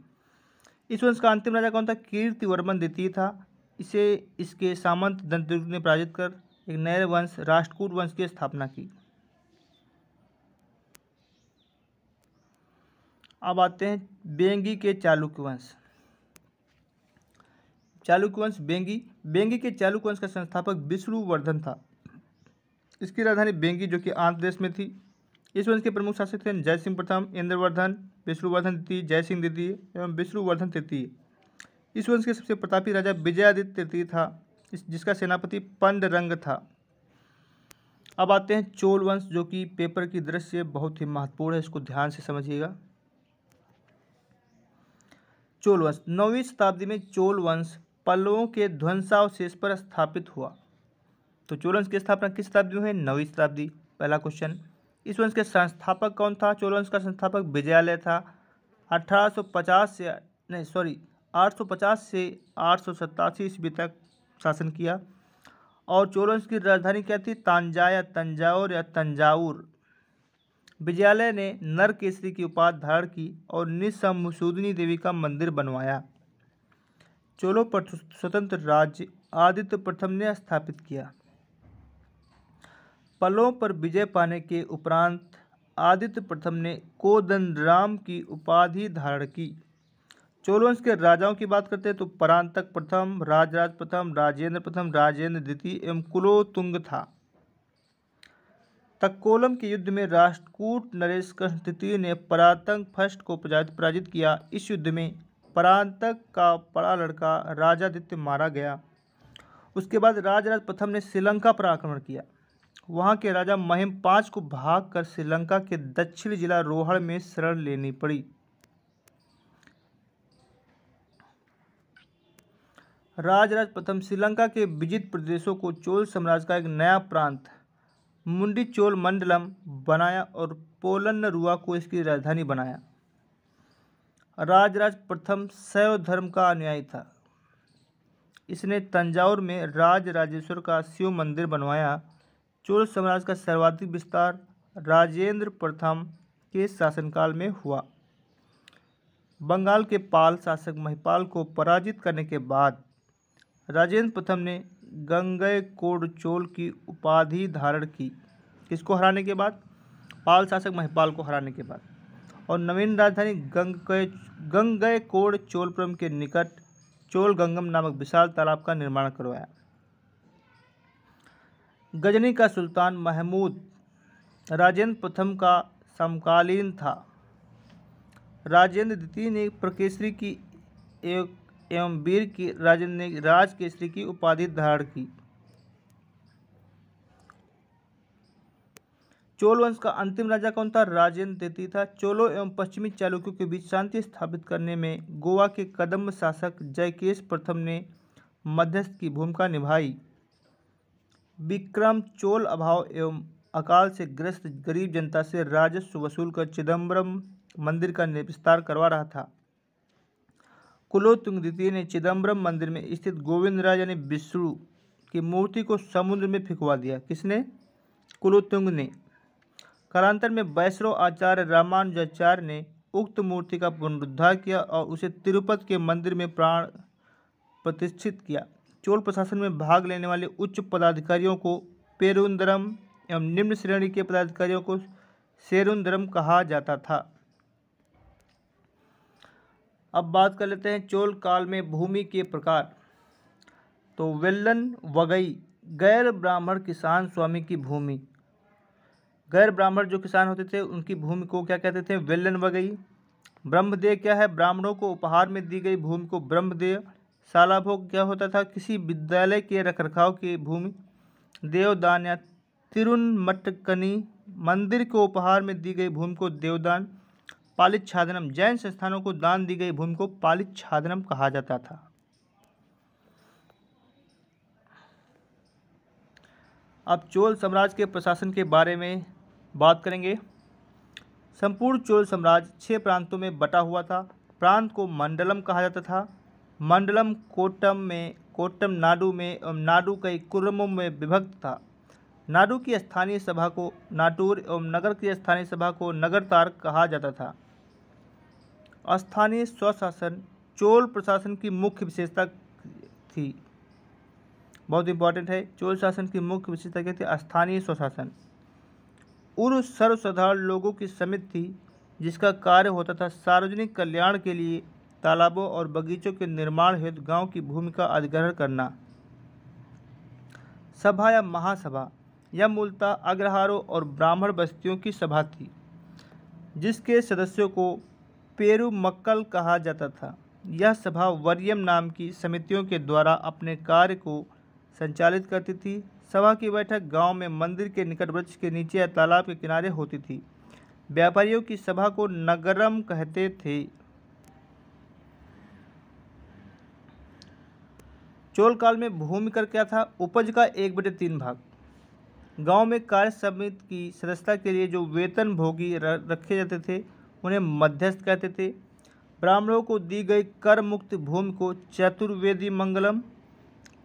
इस वंश का अंतिम राजा कौन था? कीर्तिवर्मन द्वितीय था। इसे इसके सामंत दंतदुर्ग ने पराजित कर एक नए वंश राष्ट्रकूट वंश की स्थापना की। अब आते हैं बेंगी के चालुक्य वंश। चालुक्य वंश बेंगी के चालुक्य वंश का संस्थापक विष्णुवर्धन था। इसकी राजधानी बेंगी, जो कि आंध्र प्रदेश में थी। इस वंश के प्रमुख शासक थे जय सिंह प्रथम, इंद्रवर्धन, विष्णुवर्धन द्वितीय, जय सिंह द्वितीय एवं विष्णुवर्धन तृतीय। इस वंश के सबसे प्रतापी राजा विजयादित्य तृतीय था, जिसका सेनापति पंडरंग था। अब आते हैं चोल वंश, जो कि पेपर की दृष्टि से बहुत ही महत्वपूर्ण है, इसको ध्यान से समझिएगा। चोल वंश 9वीं शताब्दी में चोल वंश पल्लवों के ध्वंसावशेष पर स्थापित हुआ। तो चोल वंश की स्थापना किस शताब्दी में हुई? 9वीं शताब्दी। पहला क्वेश्चन, इस वंश के संस्थापक कौन था? चोल वंश का संस्थापक विजयालय था। 850 से 887 ईस्वी तक शासन किया। और चोल वंश की राजधानी क्या थी? तांजा या तंजाउर या तंजाउर। विजयालय ने नरकेसरी की उपाधि धारण की और निसमुसूदिनी देवी का मंदिर बनवाया। चोलों पर स्वतंत्र राज्य आदित्य प्रथम ने स्थापित किया। पल्लवों पर विजय पाने के उपरांत आदित्य प्रथम ने कोदंडराम की उपाधि धारण की। चोल वंश के राजाओं की बात करते हैं तो परांतक प्रथम, राजराज प्रथम, राजेंद्र द्वितीय एवं कुलोत्तुंग था। तक्कोलम के युद्ध में राष्ट्रकूट नरेश कृष्ण तृतीय ने परांतक फर्स्ट को पराजित किया। इस युद्ध में परांतक का बड़ा लड़का राजादित्य मारा गया। उसके बाद राजराज प्रथम ने श्रीलंका पर आक्रमण किया। वहां के राजा महिम 5 को भागकर श्रीलंका के दक्षिणी जिला रोहड़ में शरण लेनी पड़ी। राजराज प्रथम श्रीलंका के विजित प्रदेशों को चोल साम्राज्य का एक नया प्रांत मुंडी चोल मंडलम बनाया और पोलन्नरुआ को इसकी राजधानी बनाया। राजराज प्रथम शैव धर्म का अनुयायी था। इसने तंजाउर में राजराजेश्वर का शिव मंदिर बनवाया। चोल साम्राज्य का सर्वाधिक विस्तार राजेंद्र प्रथम के शासनकाल में हुआ। बंगाल के पाल शासक महिपाल को पराजित करने के बाद राजेंद्र प्रथम ने गंगैकोंड चोल की उपाधि धारण की। किसको हराने के बाद? पाल शासक महिपाल को हराने के बाद। और नवीन राजधानी गंगैकोंड चोलपुरम के निकट चोलगंगम नामक विशाल तालाब का निर्माण करवाया। गजनी का सुल्तान महमूद राजेंद्र प्रथम का समकालीन था। राजेंद्र द्वितीय ने प्रकेसरी की एवं वीर की राजेंद्र ने राजकेसरी की उपाधि धारण की। चोल वंश का अंतिम राजा कौन था? राजेंद्र तृतीय था। चोलों एवं पश्चिमी चालुक्यों के बीच शांति स्थापित करने में गोवा के कदम्ब शासक जयकेश प्रथम ने मध्यस्थ की भूमिका निभाई। विक्रम चोल अभाव एवं अकाल से ग्रस्त गरीब जनता से राजस्व वसूल कर चिदम्बरम मंदिर का विस्तार करवा रहा था। कुलोत्तुंग द्वितीय ने चिदम्बरम मंदिर में स्थित गोविंदराज यानी विष्णु की मूर्ति को समुद्र में फेंकवा दिया। किसने? कुलोत्तुंग ने। कालांतर में वैष्णव आचार्य रामानुजाचार्य ने उक्त मूर्ति का पुनरुद्धार किया और उसे तिरुपति के मंदिर में प्राण प्रतिष्ठित किया। चोल प्रशासन में भाग लेने वाले उच्च पदाधिकारियों को पेरुंदरम एवं निम्न श्रेणी के पदाधिकारियों को सेरुंदरम कहा जाता था। अब बात कर लेते हैं चोल काल में भूमि के प्रकार। तो वेल्लन वगई गैर ब्राह्मण किसान स्वामी की भूमि। गैर ब्राह्मण जो किसान होते थे उनकी भूमि को क्या कहते थे? वेल्लन वगई। ब्रह्मदेय क्या है? ब्राह्मणों को उपहार में दी गई भूमि को ब्रह्मदेय। शालाभोग क्या होता था? किसी विद्यालय के रखरखाव की भूमि। देवदान या तिरुनमट्टकनी मंदिर को उपहार में दी गई भूमि को देवदान। पालिच्छादनम जैन संस्थानों को दान दी गई भूमि को पालिच्छादनम कहा जाता था। अब चोल साम्राज्य के प्रशासन के बारे में बात करेंगे। संपूर्ण चोल साम्राज्य 6 प्रांतों में बटा हुआ था। प्रांत को मंडलम कहा जाता था। मंडलम कोट्टम नाडु में एवं नाडु कई कुर्रमों में विभक्त था। नाडु की स्थानीय सभा को नाटूर एवं नगर की स्थानीय सभा को नगरतार कहा जाता था। स्थानीय स्वशासन चोल प्रशासन की मुख्य विशेषता थी। बहुत इंपॉर्टेंट है। चोल शासन की मुख्य विशेषता क्या थी? स्थानीय स्वशासन। उर्व सर्वसाधारण लोगों की समिति थी जिसका कार्य होता था सार्वजनिक कल्याण के लिए तालाबों और बगीचों के निर्माण हेतु गांव की भूमि का अधिग्रहण करना। सभा या महासभा यह मूलतः अग्रहारों और ब्राह्मण बस्तियों की सभा थी जिसके सदस्यों को पेरुमक्कल कहा जाता था। यह सभा वर्यम नाम की समितियों के द्वारा अपने कार्य को संचालित करती थी। सभा की बैठक गांव में मंदिर के निकट वृक्ष के नीचे या तालाब के किनारे होती थी। व्यापारियों की सभा को नगरम कहते थे। चोल काल में भूमि कर क्या था? उपज का 1/3 भाग। गांव में कार्य समिति की सदस्यता के लिए जो वेतन भोगी रखे जाते थे उन्हें मध्यस्थ कहते थे। ब्राह्मणों को दी गई कर मुक्त भूमि को चतुर्वेदी मंगलम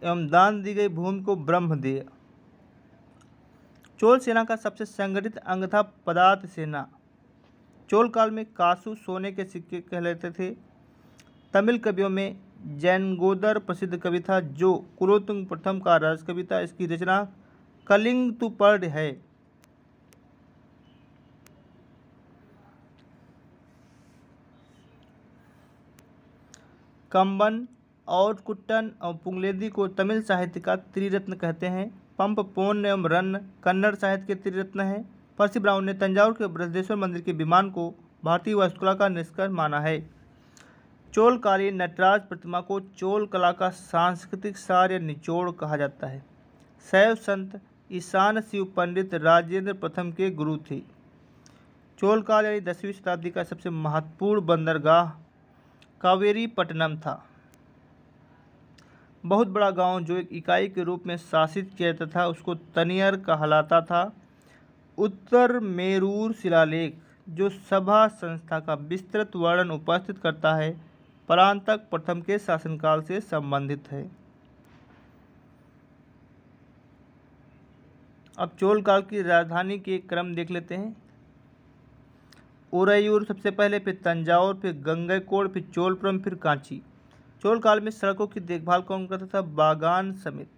एवं दान दी गई भूमि को ब्रह्मदेय। चोल सेना का सबसे संगठित अंग था पदात सेना। चोल काल में कासू सोने के सिक्के कहलाते थे। तमिल कवियों में जैनगोदर प्रसिद्ध कवि था जो कुलोत्तुंग प्रथम का राज कवि था। इसकी रचना कलिंगतुपर्ड है। कंबन और कुट्टन और पुंगलेदी को तमिल साहित्य का त्रिरत्न कहते हैं। पंप पोन एवं रन्न कन्नड़ साहित्य के त्रिरत्न हैं। पर्सी ब्राउन ने तंजावुर के बृहदेश्वर मंदिर के विमान को भारतीय वास्तुकला का निष्कर्ष माना है। चोलकालीन नटराज प्रतिमा को चोल कला का सांस्कृतिक सार या निचोड़ कहा जाता है। शैव संत ईशान शिव पंडित राजेंद्र प्रथम के गुरु थे। चोल काल यानी 10वीं शताब्दी का सबसे महत्वपूर्ण बंदरगाह कावेरीपट्टनम था। बहुत बड़ा गांव जो एक इकाई के रूप में शासित किया जाता था उसको तनियर कहलाता था। उत्तर मेरूर शिलालेख जो सभा संस्था का विस्तृत वर्णन उपस्थित करता है परांतक प्रथम के शासनकाल से संबंधित है। अब चोल काल की राजधानी के क्रम देख लेते हैं। उरैयूर सबसे पहले, फिर तंजावुर, फिर गंगैकोंड, फिर चोलपुरम, फिर कांची। चोल काल में सड़कों की देखभाल कौन करता था? बागान समिति।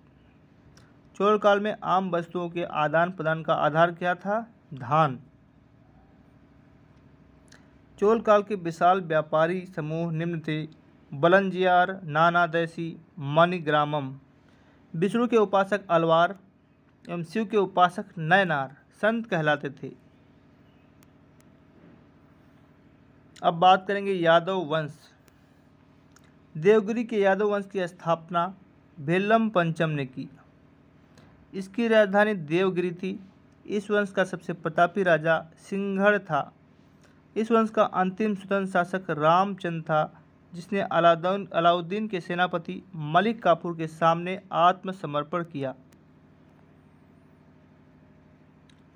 चोल काल में आम वस्तुओं के आदान प्रदान का आधार क्या था? धान। चोल काल के विशाल व्यापारी समूह निम्न थे: बलंजियार, नानादैसी, मणिग्रामम। विष्णु के उपासक अलवार एवं शिव के उपासक नयनार संत कहलाते थे। अब बात करेंगे यादव वंश। देवगिरी के यादव वंश की स्थापना भेल्लम पंचम ने की। इसकी राजधानी देवगिरी थी। इस वंश का सबसे प्रतापी राजा सिंहड़ था। इस वंश का अंतिम स्वतंत्र शासक रामचंद्र था जिसने अलाउद्दीन के सेनापति मलिक काफूर के सामने आत्मसमर्पण किया।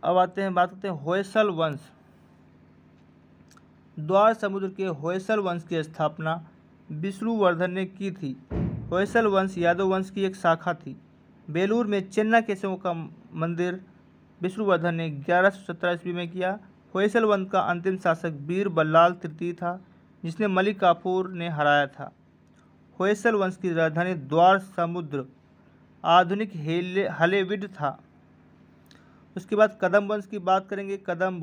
अब बात करते हैं होयसल वंश। द्वार समुद्र के होयसल वंश की स्थापना विष्णुवर्धन ने की थी। होयसल वंश यादव वंश की एक शाखा थी। बेलूर में चेन्ना केशवों का मंदिर विष्णुवर्धन ने 1117 ईस्वी में किया। होयसल वंश का अंतिम शासक वीर बल्लाल तृतीय था जिसने मलिक काफूर ने हराया था। होयसल वंश की राजधानी द्वार समुद्र आधुनिक हलेविड था। उसके बाद कदम वंश की बात करेंगे। कदम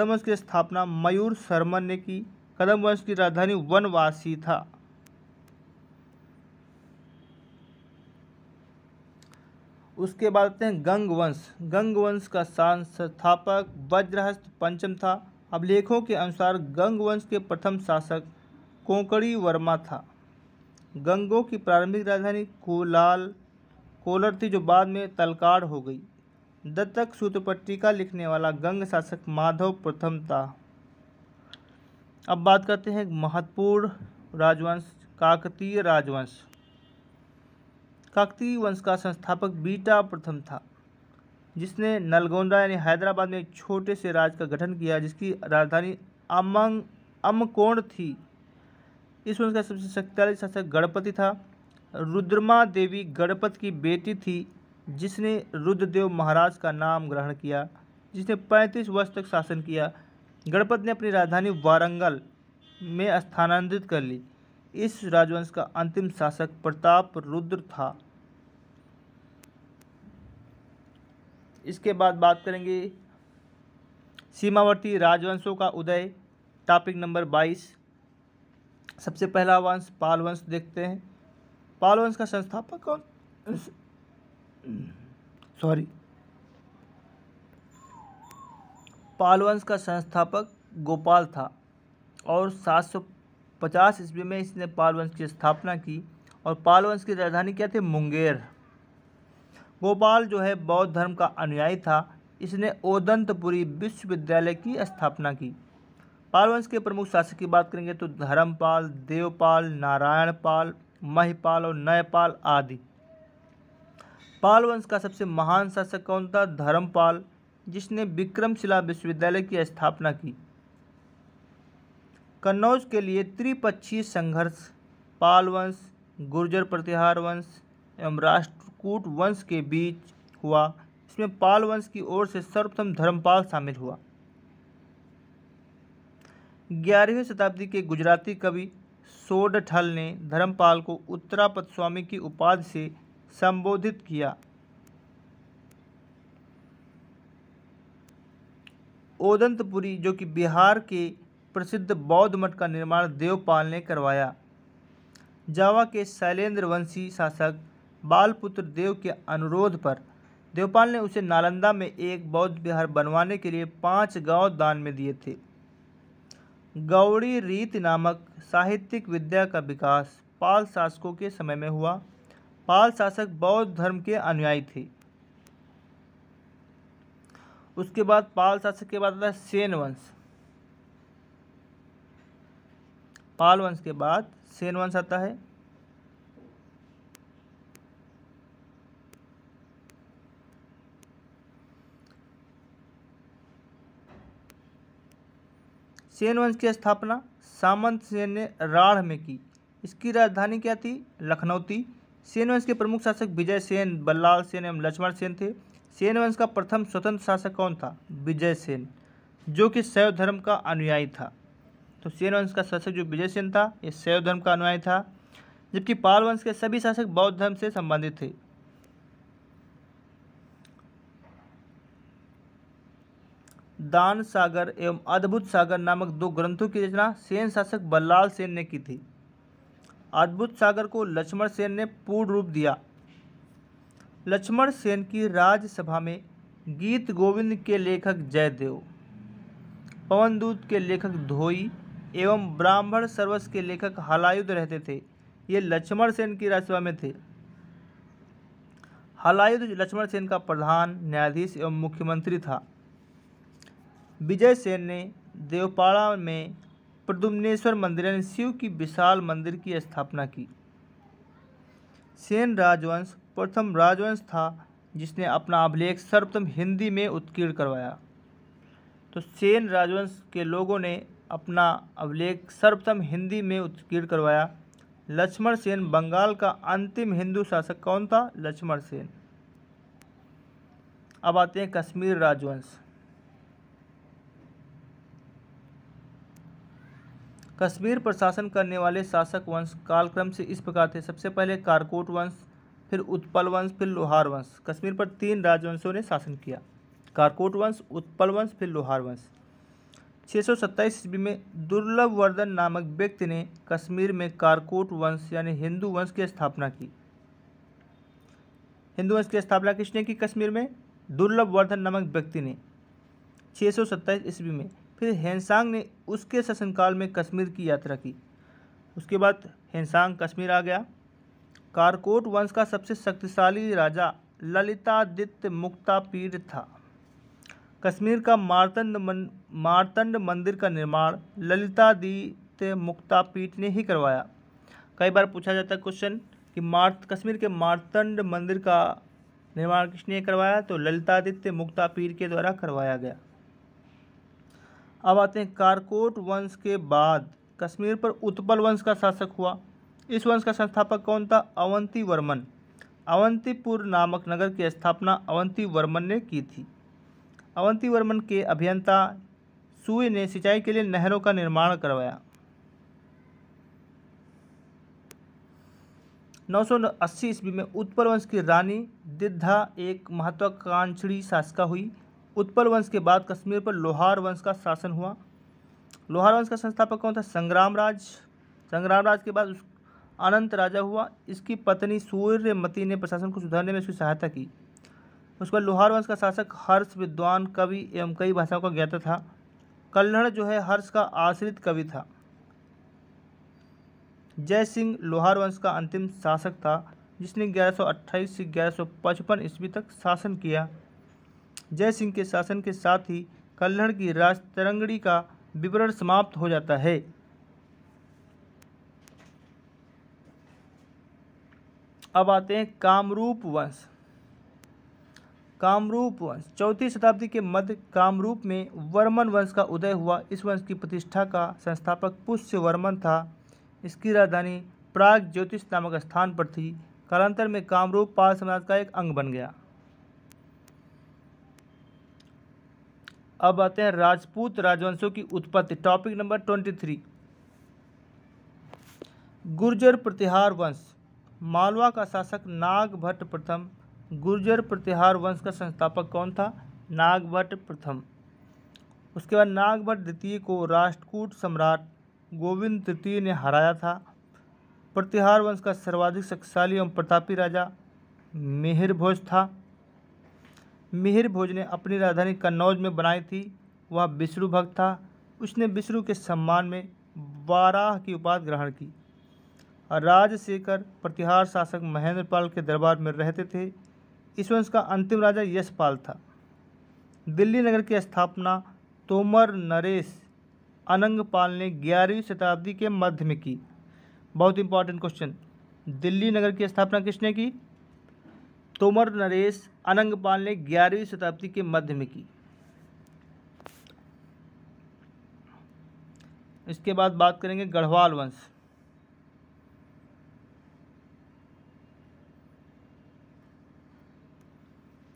वंश की स्थापना मयूर शर्मन ने की। कदम वंश की राजधानी वनवासी था। उसके बाद आते हैं गंग वंश। गंग वंश का संस्थापक वज्रहस्त पंचम था। अभिलेखों के अनुसार गंग वंश के प्रथम शासक कोंकणी वर्मा था। गंगों की प्रारंभिक राजधानी कोलर थी जो बाद में तलकाड़ हो गई। दत्तक सूत्र पर टीका लिखने वाला गंग शासक माधव प्रथम था। अब बात करते हैं महत्वपूर्ण राजवंश काकतीय राजवंश। काकतीय वंश का संस्थापक बीटा प्रथम था जिसने नलगोंडा यानी हैदराबाद में एक छोटे से राज्य का गठन किया जिसकी राजधानी अम्मकोंड थी। इस वंश का सबसे शक्तिशाली शासक गणपति था। रुद्रमा देवी गणपति की बेटी थी जिसने रुद्रदेव महाराज का नाम ग्रहण किया, जिसने 35 वर्ष तक शासन किया। गणपति ने अपनी राजधानी वारंगल में स्थानांतरित कर ली। इस राजवंश का अंतिम शासक प्रताप रुद्र था। इसके बाद बात करेंगे सीमावर्ती राजवंशों का उदय, टॉपिक नंबर 22। सबसे पहला वंश पाल वंश देखते हैं। पाल वंश का संस्थापक कौन? पाल वंश का संस्थापक गोपाल था और 50 ईस्वी में इसने पाल वंश की स्थापना की और पाल वंश की राजधानी क्या थी? मुंगेर। गोपाल जो है बौद्ध धर्म का अनुयायी था, इसने ओदंतपुरी विश्वविद्यालय की स्थापना की। पाल वंश के प्रमुख शासक की बात करेंगे तो धर्मपाल, देवपाल, नारायणपाल, महिपाल और नयपाल आदि। पाल वंश का सबसे महान शासक कौन था? धर्मपाल, जिसने विक्रमशिला विश्वविद्यालय की स्थापना की। कन्नौज के लिए त्रिपक्षीय संघर्ष पाल वंश, गुर्जर प्रतिहार वंश एवं राष्ट्रकूट वंश के बीच हुआ। इसमें पाल वंश की ओर से सर्वप्रथम धर्मपाल शामिल हुआ। 11वीं शताब्दी के गुजराती कवि सोडठल ने धर्मपाल को उत्तरापद स्वामी की उपाधि से संबोधित किया। ओदंतपुरी जो कि बिहार के प्रसिद्ध बौद्ध मठ का निर्माण देवपाल ने करवाया। जावा के शैलेंद्र वंशी शासक बालपुत्र देव के अनुरोध पर देवपाल ने उसे नालंदा में एक बौद्ध विहार बनवाने के लिए 5 गांव दान में दिए थे। गौड़ी रीति नामक साहित्यिक विद्या का विकास पाल शासकों के समय में हुआ। पाल शासक बौद्ध धर्म के अनुयायी थे। उसके बाद पाल शासक के बाद आता है सेन वंश। पाल वंश के बाद सेन वंश आता है। सेन वंश की स्थापना सामंत सेन ने राढ़ में की। इसकी राजधानी क्या थी? लखनऊ थी। सेन वंश के प्रमुख शासक विजय सेन, बल्लाल सेन एवं लक्ष्मण सेन थे। सेन वंश का प्रथम स्वतंत्र शासक कौन था? विजय सेन, जो कि शैव धर्म का अनुयायी था। तो सेन वंश का शासक जो विजय सेन था, ये शैव धर्म का अनुयायी था, जबकि पाल वंश के सभी शासक बौद्ध धर्म से संबंधित थे। दान सागर एवं अद्भुत सागर नामक 2 ग्रंथों की रचना सेन शासक बल्लाल सेन ने की थी। अद्भुत सागर को लक्ष्मण सेन ने पूर्ण रूप दिया। लक्ष्मण सेन की राज्यसभा में गीत गोविंद के लेखक जयदेव, पवनदूत के लेखक धोई एवं ब्राह्मण सर्वस्व के लेखक हलायुध रहते थे। ये लक्ष्मण सेन की राज्यसभा में थे। हलायुध लक्ष्मण सेन का प्रधान न्यायाधीश एवं मुख्यमंत्री था। विजय सेन ने देवपाड़ा में प्रद्युम्नेश्वर मंदिर यानी शिव की विशाल मंदिर की स्थापना की। सेन राजवंश प्रथम राजवंश था जिसने अपना अभिलेख सर्वप्रथम हिंदी में उत्कीर्ण करवाया। तो सेन राजवंश के लोगों ने अपना अभिलेख सर्वप्रथम हिंदी में उत्कीर्ण करवाया। लक्ष्मण सेन बंगाल का अंतिम हिंदू शासक कौन था? लक्ष्मण सेन। अब आते हैं कश्मीर राजवंश। कश्मीर पर शासन करने वाले शासक वंश कालक्रम से इस प्रकार थे। सबसे पहले कारकोट वंश, फिर उत्पल वंश, फिर लोहार वंश। कश्मीर पर 3 राजवंशों ने शासन किया, कारकोट वंश, उत्पल वंश, फिर लोहार वंश। 627 ईस्वी में दुर्लभ वर्धन नामक व्यक्ति ने कश्मीर में कारकोट वंश यानी हिंदू वंश की स्थापना की। हिंदू वंश की स्थापना किसने की कश्मीर में? दुर्लभ वर्धन नामक व्यक्ति ने 627 ईस्वी में। फिर हेनसांग ने उसके शासनकाल में कश्मीर की यात्रा की। उसके बाद हेनसांग कश्मीर आ गया। कारकोट वंश का सबसे शक्तिशाली राजा ललितादित्य मुक्तापीड था। कश्मीर का मार्तंड मंदिर का निर्माण ललितादित्य मुक्तापीड ने ही करवाया। कई बार पूछा जाता है क्वेश्चन कि कश्मीर के मार्तंड मंदिर का निर्माण किसने करवाया? तो ललितादित्य मुक्तापीड के द्वारा करवाया गया। अब आते हैं कारकोट वंश के बाद कश्मीर पर उत्पल वंश का शासक हुआ। इस वंश का संस्थापक कौन था? अवंती वर्मन। अवंतीपुर नामक नगर की स्थापना अवंती वर्मन ने की थी। अवंती वर्मन के अभियंता सुई ने सिंचाई के लिए नहरों का निर्माण करवाया। 980 ईस्वी में उत्पल वंश की रानी दिद्धा एक महत्वाकांक्षी शासिका हुई। उत्पल वंश के बाद कश्मीर पर लोहार वंश का शासन हुआ। लोहार वंश का संस्थापक कौन था? संग्रामराज। संग्रामराज के बाद अनंत राजा हुआ। इसकी पत्नी सूर्यमती ने प्रशासन को सुधारने में उसकी सहायता की। उसके बाद लोहार वंश का शासक हर्ष विद्वान कवि एवं कई भाषाओं का ज्ञाता था। कल्हड़ जो है हर्ष का आश्रित कवि था। जय सिंह लोहार वंश का अंतिम शासक था जिसने 1128 से 1155 ईस्वी तक शासन किया। जय सिंह के शासन के साथ ही कल्हड़ की राजतरंगड़ी का विवरण समाप्त हो जाता है। अब आते हैं कामरूप वंश। कामरूप वंश 4वीं शताब्दी के मध्य कामरूप में वर्मन वंश का उदय हुआ। इस वंश की प्रतिष्ठा का संस्थापक पुष्य वर्मन था। इसकी राजधानी प्राग ज्योतिष नामक स्थान पर थी। कालांतर में कामरूप पाल साम्राज्य का एक अंग बन गया। अब आते हैं राजपूत राजवंशों की उत्पत्ति। Topic number 23। गुर्जर प्रतिहार वंश। मालवा का शासक नागभट्ट प्रथम। गुर्जर प्रतिहार वंश का संस्थापक कौन था? नागभट्ट प्रथम। उसके बाद नागभट्ट द्वितीय को राष्ट्रकूट सम्राट गोविंद तृतीय ने हराया था। प्रतिहार वंश का सर्वाधिक शक्तिशाली एवं प्रतापी राजा मिहिर भोज था। मिहिर भोज ने अपनी राजधानी कन्नौज में बनाई थी। वह विष्णु भक्त था। उसने विष्णु के सम्मान में वाराह की उपाधि ग्रहण की। राजशेखर प्रतिहार शासक महेंद्रपाल के दरबार में रहते थे। इस वंश का अंतिम राजा यशपाल था। दिल्ली नगर की स्थापना तोमर नरेश अनंगपाल ने 11वीं शताब्दी के मध्य में की। बहुत इंपॉर्टेंट क्वेश्चन, दिल्ली नगर की स्थापना किसने की? तोमर नरेश अनंगपाल ने 11वीं शताब्दी के मध्य में की। इसके बाद बात करेंगे गढ़वाल वंश।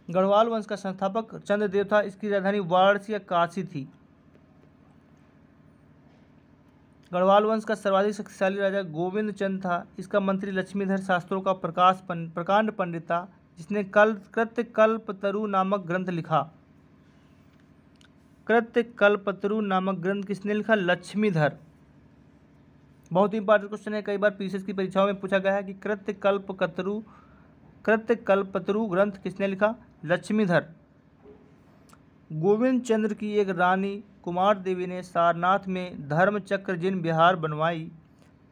गढ़वाल वंश का संस्थापक चंद्रदेव था। इसकी राजधानी वाराणसी या काशी थी। गढ़वाल वंश का सर्वाधिक शक्तिशाली राजा गोविंद चंद था। इसका मंत्री लक्ष्मीधर शास्त्रों का प्रकांड पंडित था जिसने कृत्यकल्पतरु नामक ग्रंथ लिखा। कृत्यकल्पतरु नामक ग्रंथ किसने लिखा? लक्ष्मीधर। बहुत इंपॉर्टेंट क्वेश्चन है, कई बार पीसीएस की परीक्षाओं में पूछा गया है कि कृत्यकल्पतरु ग्रंथ किसने लिखा? लक्ष्मीधर। गोविंद चंद्र की एक रानी कुमार देवी ने सारनाथ में धर्मचक्र जिन विहार बनवाई।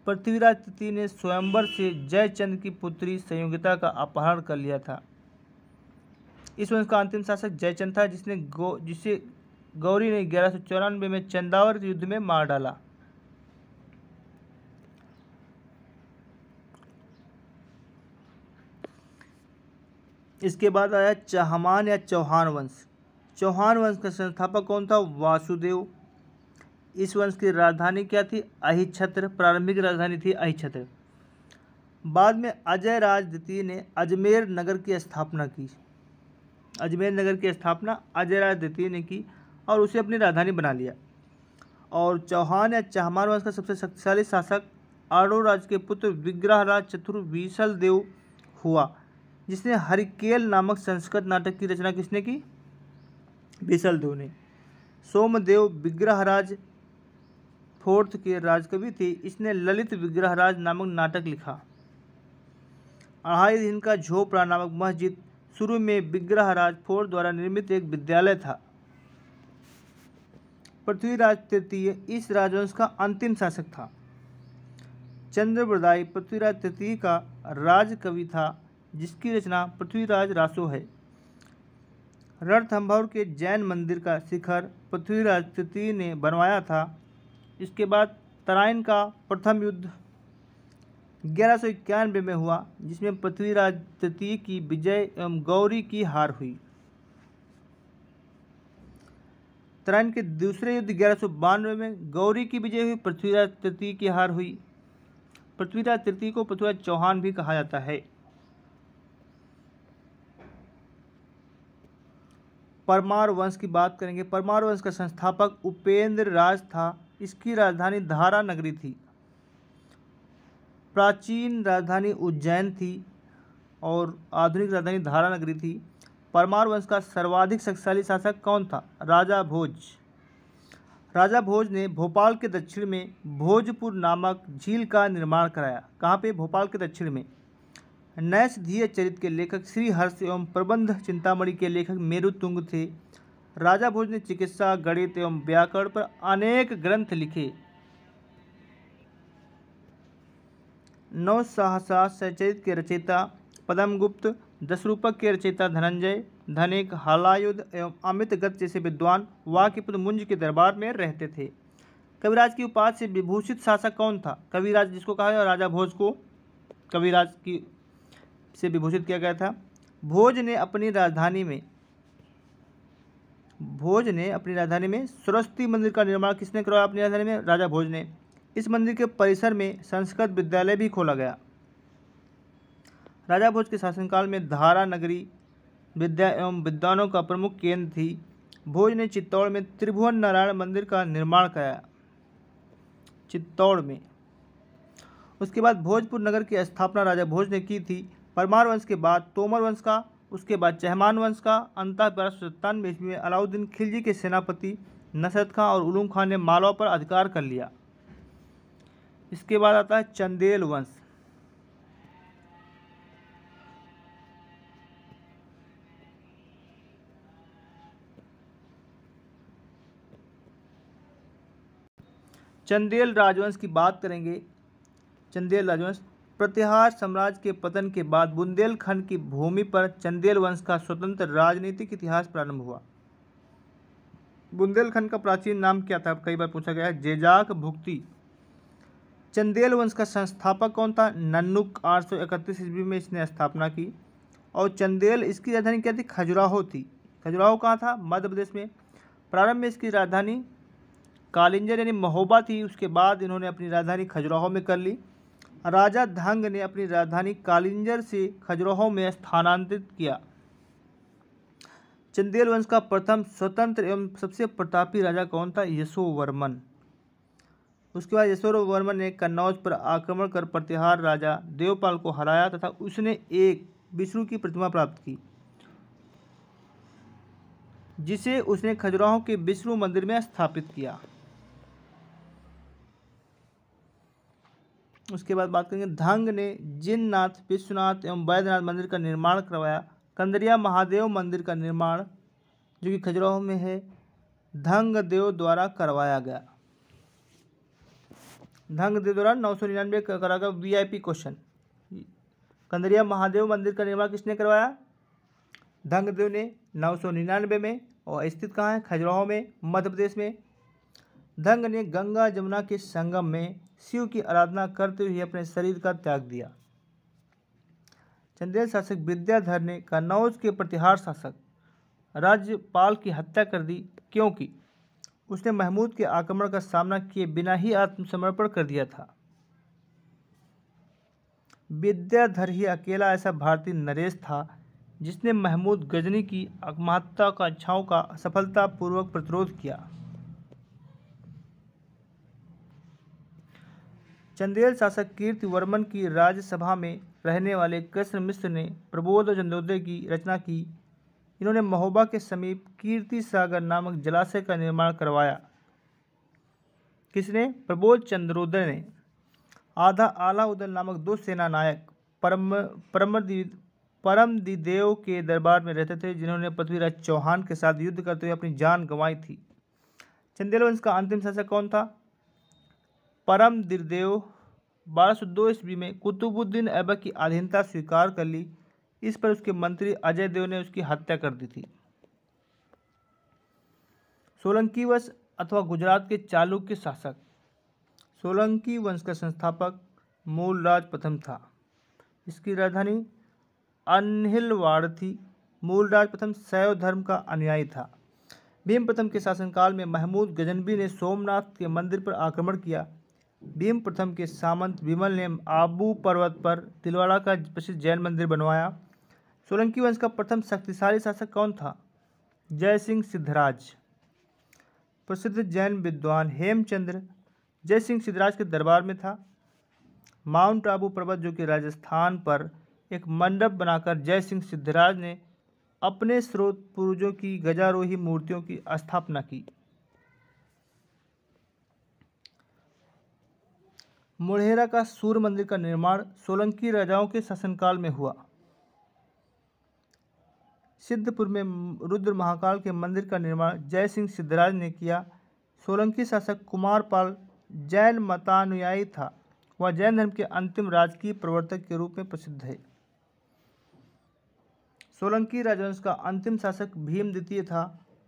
पृथ्वीराज तृतीय ने स्वयंवर से जयचंद की पुत्री संयोगिता का अपहरण कर लिया था। इस वंश का अंतिम शासक जयचंद था जिसे गौरी ने 1194 में चंदावर युद्ध में मार डाला। इसके बाद आया चहमान या चौहान वंश। चौहान वंश का संस्थापक कौन था? वासुदेव। इस वंश की राजधानी क्या थी? अहिछत्र। प्रारंभिक राजधानी थी अहिछत्र। बाद में अजय राज द्वितीय ने अजमेर नगर की स्थापना की। अजमेर नगर की स्थापना अजय राज द्वितीय ने की और उसे अपनी राजधानी बना लिया। और चौहान या चहमान वंश का सबसे शक्तिशाली शासक आडोराज के पुत्र विग्रहराज चतुर्विसल देव हुआ जिसने हरिकेल नामक संस्कृत नाटक की रचना किसने की? विसल देव ने। सोमदेव विग्रहराज फोर्थ के राजकवि थे। इसने ललित विग्रहराज नामक नाटक लिखा। 2.5 दिन का झोपड़ा नामक मस्जिद शुरू में विग्रहराज फोर्थ द्वारा निर्मित एक विद्यालय था। पृथ्वीराज तृतीय इस राजवंश का अंतिम शासक था। चंद्रबरदाई पृथ्वीराज तृतीय का राजकवि था जिसकी रचना पृथ्वीराज रासो है। रणथंभौर के जैन मंदिर का शिखर पृथ्वीराज तृतीय ने बनवाया था। इसके बाद तराइन का प्रथम युद्ध 1191 में हुआ जिसमें पृथ्वीराज तृतीय की विजय एवं गौरी की हार हुई। तराइन के दूसरे युद्ध 1192 में गौरी की विजय हुई, पृथ्वीराज तृतीय की हार हुई। पृथ्वीराज तृतीय को पृथ्वीराज चौहान भी कहा जाता है। परमार वंश की बात करेंगे। परमार वंश का संस्थापक उपेंद्र राज था। इसकी राजधानी धारा नगरी थी। प्राचीन राजधानी उज्जैन थी और आधुनिक राजधानी धारा नगरी थी। परमार वंश का सर्वाधिक शक्तिशाली शासक कौन था? राजा भोज। राजा भोज ने भोपाल के दक्षिण में भोजपुर नामक झील का निर्माण कराया। कहाँ पे? भोपाल के दक्षिण में। नैषधीय चरित्र के लेखक श्री हर्ष एवं प्रबंध चिंतामणि के लेखक मेरुतुंग थे। राजा भोज ने चिकित्सा, गणित एवं व्याकरण पर अनेक ग्रंथ लिखे। नौ सहसा सचरित के रचयिता पद्मगुप्त, दशरूपक के रचयिता धनंजय, धनिक, हलायुध एवं अमित गत जैसे विद्वान वाक्यपुत्र मुंज के दरबार में रहते थे। कविराज की उपाधि से विभूषित शासक कौन था? कविराज जिसको कहा है, राजा भोज को कविराज की से विभूषित किया गया था। भोज ने अपनी राजधानी में सरस्वती मंदिर का निर्माण किसने करवाया? अपनी राजधानी में राजा भोज ने। इस मंदिर के परिसर में संस्कृत विद्यालय भी खोला गया। राजा भोज के शासनकाल में धारा नगरी विद्या एवं विद्वानों का प्रमुख केंद्र थी। भोज ने चित्तौड़ में त्रिभुवन नारायण मंदिर का निर्माण कराया, चित्तौड़ में। उसके बाद भोजपुर नगर की स्थापना राजा भोज ने की थी। परमार वंश के बाद तोमर वंश का, उसके बाद चहमान वंश का, अंततः 1297 ईस्वी में अलाउद्दीन खिलजी के सेनापति नसरत खां और उलूम खां ने मालवा पर अधिकार कर लिया। इसके बाद आता है चंदेल वंश। चंदेल राजवंश की बात करेंगे। चंदेल राजवंश प्रतिहार साम्राज्य के पतन के बाद बुंदेलखंड की भूमि पर चंदेल वंश का स्वतंत्र राजनीतिक इतिहास प्रारंभ हुआ। बुंदेलखंड का प्राचीन नाम क्या था? कई बार पूछा गया है, जेजाक भुक्ति। चंदेल वंश का संस्थापक कौन था? नन्नुक। 831 ईस्वी में इसने स्थापना की। और चंदेल, इसकी राजधानी क्या थी? खजुराहो थी। खजुराहो कहाँ था? मध्य प्रदेश में। प्रारंभ में इसकी राजधानी कालिंजर यानी महोबा थी। उसके बाद इन्होंने अपनी राजधानी खजुराहो में कर ली। राजा धंग ने अपनी राजधानी कालिंजर से खजुराहो में स्थानांतरित किया। चंदेल वंश का प्रथम स्वतंत्र एवं सबसे प्रतापी राजा कौन था? यशोवर्मन। उसके बाद यशोवर्मन ने कन्नौज पर आक्रमण कर प्रतिहार राजा देवपाल को हराया तथा उसने एक विष्णु की प्रतिमा प्राप्त की, जिसे उसने खजुराहो के विष्णु मंदिर में स्थापित किया। उसके बाद बात करेंगे, धंग ने जिननाथ, विश्वनाथ एवं वैद्यनाथ मंदिर का निर्माण करवाया। कंदरिया महादेव मंदिर का निर्माण, जो कि खजुराहो में है, धंग देव द्वारा करवाया गया। धंग देव द्वारा 999 करा गया। VIP क्वेश्चन, कंदरिया महादेव मंदिर का निर्माण किसने करवाया? धंग देव ने 999 में। और स्थित कहाँ है? खजुराहो में, मध्य प्रदेश में। धंग ने गंगा जमुना के संगम में शिव की आराधना करते हुए अपने शरीर का त्याग दिया। चंदेल शासक विद्याधर ने कन्नौज के प्रतिहार शासक राज्यपाल की हत्या कर दी, क्योंकि उसने महमूद के आक्रमण का सामना किए बिना ही आत्मसमर्पण कर दिया था। विद्याधर ही अकेला ऐसा भारतीय नरेश था जिसने महमूद गजनी की महत्वाकांक्षाओं का सफलतापूर्वक प्रतिरोध किया। चंदेल शासक कीर्तिवर्मन की राज्यसभा में रहने वाले कृष्ण मिश्र ने प्रबोध चंद्रोदय की रचना की। इन्होंने महोबा के समीप कीर्ति सागर नामक जलाशय का निर्माण करवाया। किसने? प्रबोध चंद्रोदय ने। आलाउद्दीन नामक 2 सेना नायक परमदिदेव के दरबार में रहते थे, जिन्होंने पृथ्वीराज चौहान के साथ युद्ध करते हुए अपनी जान गंवाई थी। चंदेल वंश का अंतिम शासक कौन था? परमदिदेव। 1202 ईस्वी में कुतुबुद्दीन ऐबक की अधीनता स्वीकार कर ली। इस पर उसके मंत्री अजय देव ने उसकी हत्या कर दी थी। सोलंकी वंश अथवा गुजरात के चालुक्य शासक। सोलंकी वंश का संस्थापक मूलराज प्रथम था। इसकी राजधानी अन्हिलवाड़ थी। मूलराज प्रथम शैव धर्म का अनुयायी था। भीम प्रथम के शासनकाल में महमूद गजनबी ने सोमनाथ के मंदिर पर आक्रमण किया। भीम प्रथम के सामंत विमल ने आबू पर्वत पर तिलवाड़ा का प्रसिद्ध जैन मंदिर बनवाया। सोलंकी वंश का प्रथम शक्तिशाली शासक कौन था? जय सिंह सिद्धराज। प्रसिद्ध जैन विद्वान हेमचंद्र जय सिंह सिद्धराज के दरबार में था। माउंट आबू पर्वत, जो कि राजस्थान पर एक मंडप बनाकर जय सिंह सिद्धराज ने अपने स्रोत पूर्वजों की गजारोही मूर्तियों की स्थापना की। मुढ़ेरा का सूर्य मंदिर का निर्माण सोलंकी राजाओं के शासनकाल में हुआ। सिद्धपुर में रुद्र महाकाल के मंदिर का निर्माण जय सिंह सिद्धराज ने किया। सोलंकी शासक कुमारपाल जैन मतानुयायी था। वह जैन धर्म के अंतिम राजकीय प्रवर्तक के रूप में प्रसिद्ध है। सोलंकी राजवंश का अंतिम शासक भीम द्वितीय था।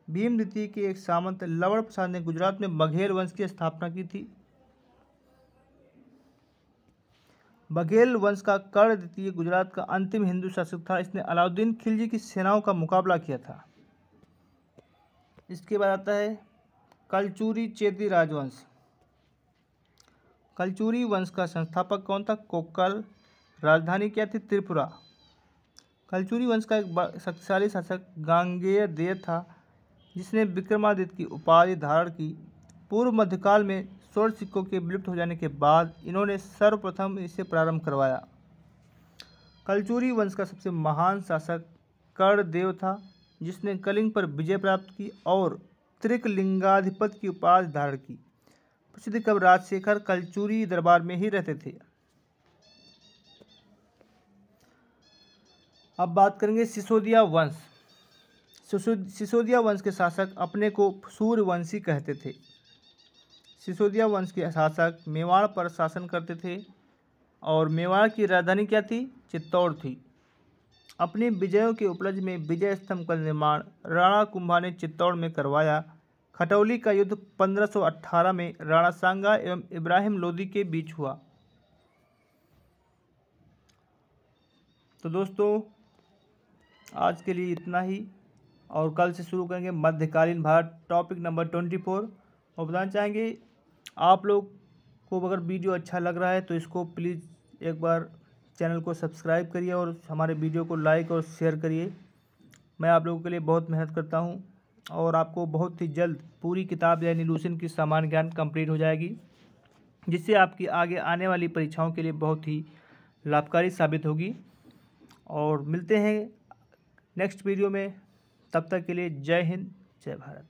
भीम द्वितीय के एक सामंत लवण प्रसाद ने गुजरात में बघेल वंश की स्थापना की थी। बघेल वंश का कर्ण द्वितीय गुजरात का अंतिम हिंदू शासक था। इसने अलाउद्दीन खिलजी की सेनाओं का मुकाबला किया था। इसके बाद आता है कलचुरी चेदी राजवंश। कलचुरी वंश का संस्थापक कौन था? कोक्कल। राजधानी क्या थी? त्रिपुरा। कलचुरी वंश का एक शक्तिशाली शासक गांगेय देव था, जिसने विक्रमादित्य की उपाधि धारण की। पूर्व मध्यकाल में स्वर्ण सिक्कों के विलुप्त हो जाने के बाद इन्होंने सर्वप्रथम इसे प्रारंभ करवाया। कलचुरी वंश का सबसे महान शासक कर्णदेव था, जिसने कलिंग पर विजय प्राप्त की और त्रिकलिंगाधिपति की उपाधि धारण की। प्रसिद्ध कवि राजशेखर कलचुरी दरबार में ही रहते थे। अब बात करेंगे सिसोदिया वंश। सिसोदिया वंश के शासक अपने को सूर्यवंशी कहते थे। सिसोदिया वंश के शासक मेवाड़ पर शासन करते थे और मेवाड़ की राजधानी क्या थी? चित्तौड़ थी। अपनी विजयों के उपलक्ष्य में विजय स्तंभ का निर्माण राणा कुंभा ने चित्तौड़ में करवाया। खटौली का युद्ध 1518 में राणा सांगा एवं इब्राहिम लोदी के बीच हुआ। तो दोस्तों आज के लिए इतना ही, और कल से शुरू करेंगे मध्यकालीन भारत टॉपिक नंबर 24। और बताना चाहेंगे आप लोग को अगर वीडियो अच्छा लग रहा है तो इसको प्लीज़ एक बार चैनल को सब्सक्राइब करिए और हमारे वीडियो को लाइक और शेयर करिए। मैं आप लोगों के लिए बहुत मेहनत करता हूं और आपको बहुत ही जल्द पूरी किताब यानी लूसेंट की सामान्य ज्ञान कंप्लीट हो जाएगी, जिससे आपकी आगे आने वाली परीक्षाओं के लिए बहुत ही लाभकारी साबित होगी। और मिलते हैं नेक्स्ट वीडियो में, तब तक के लिए जय हिंद, जय भारत।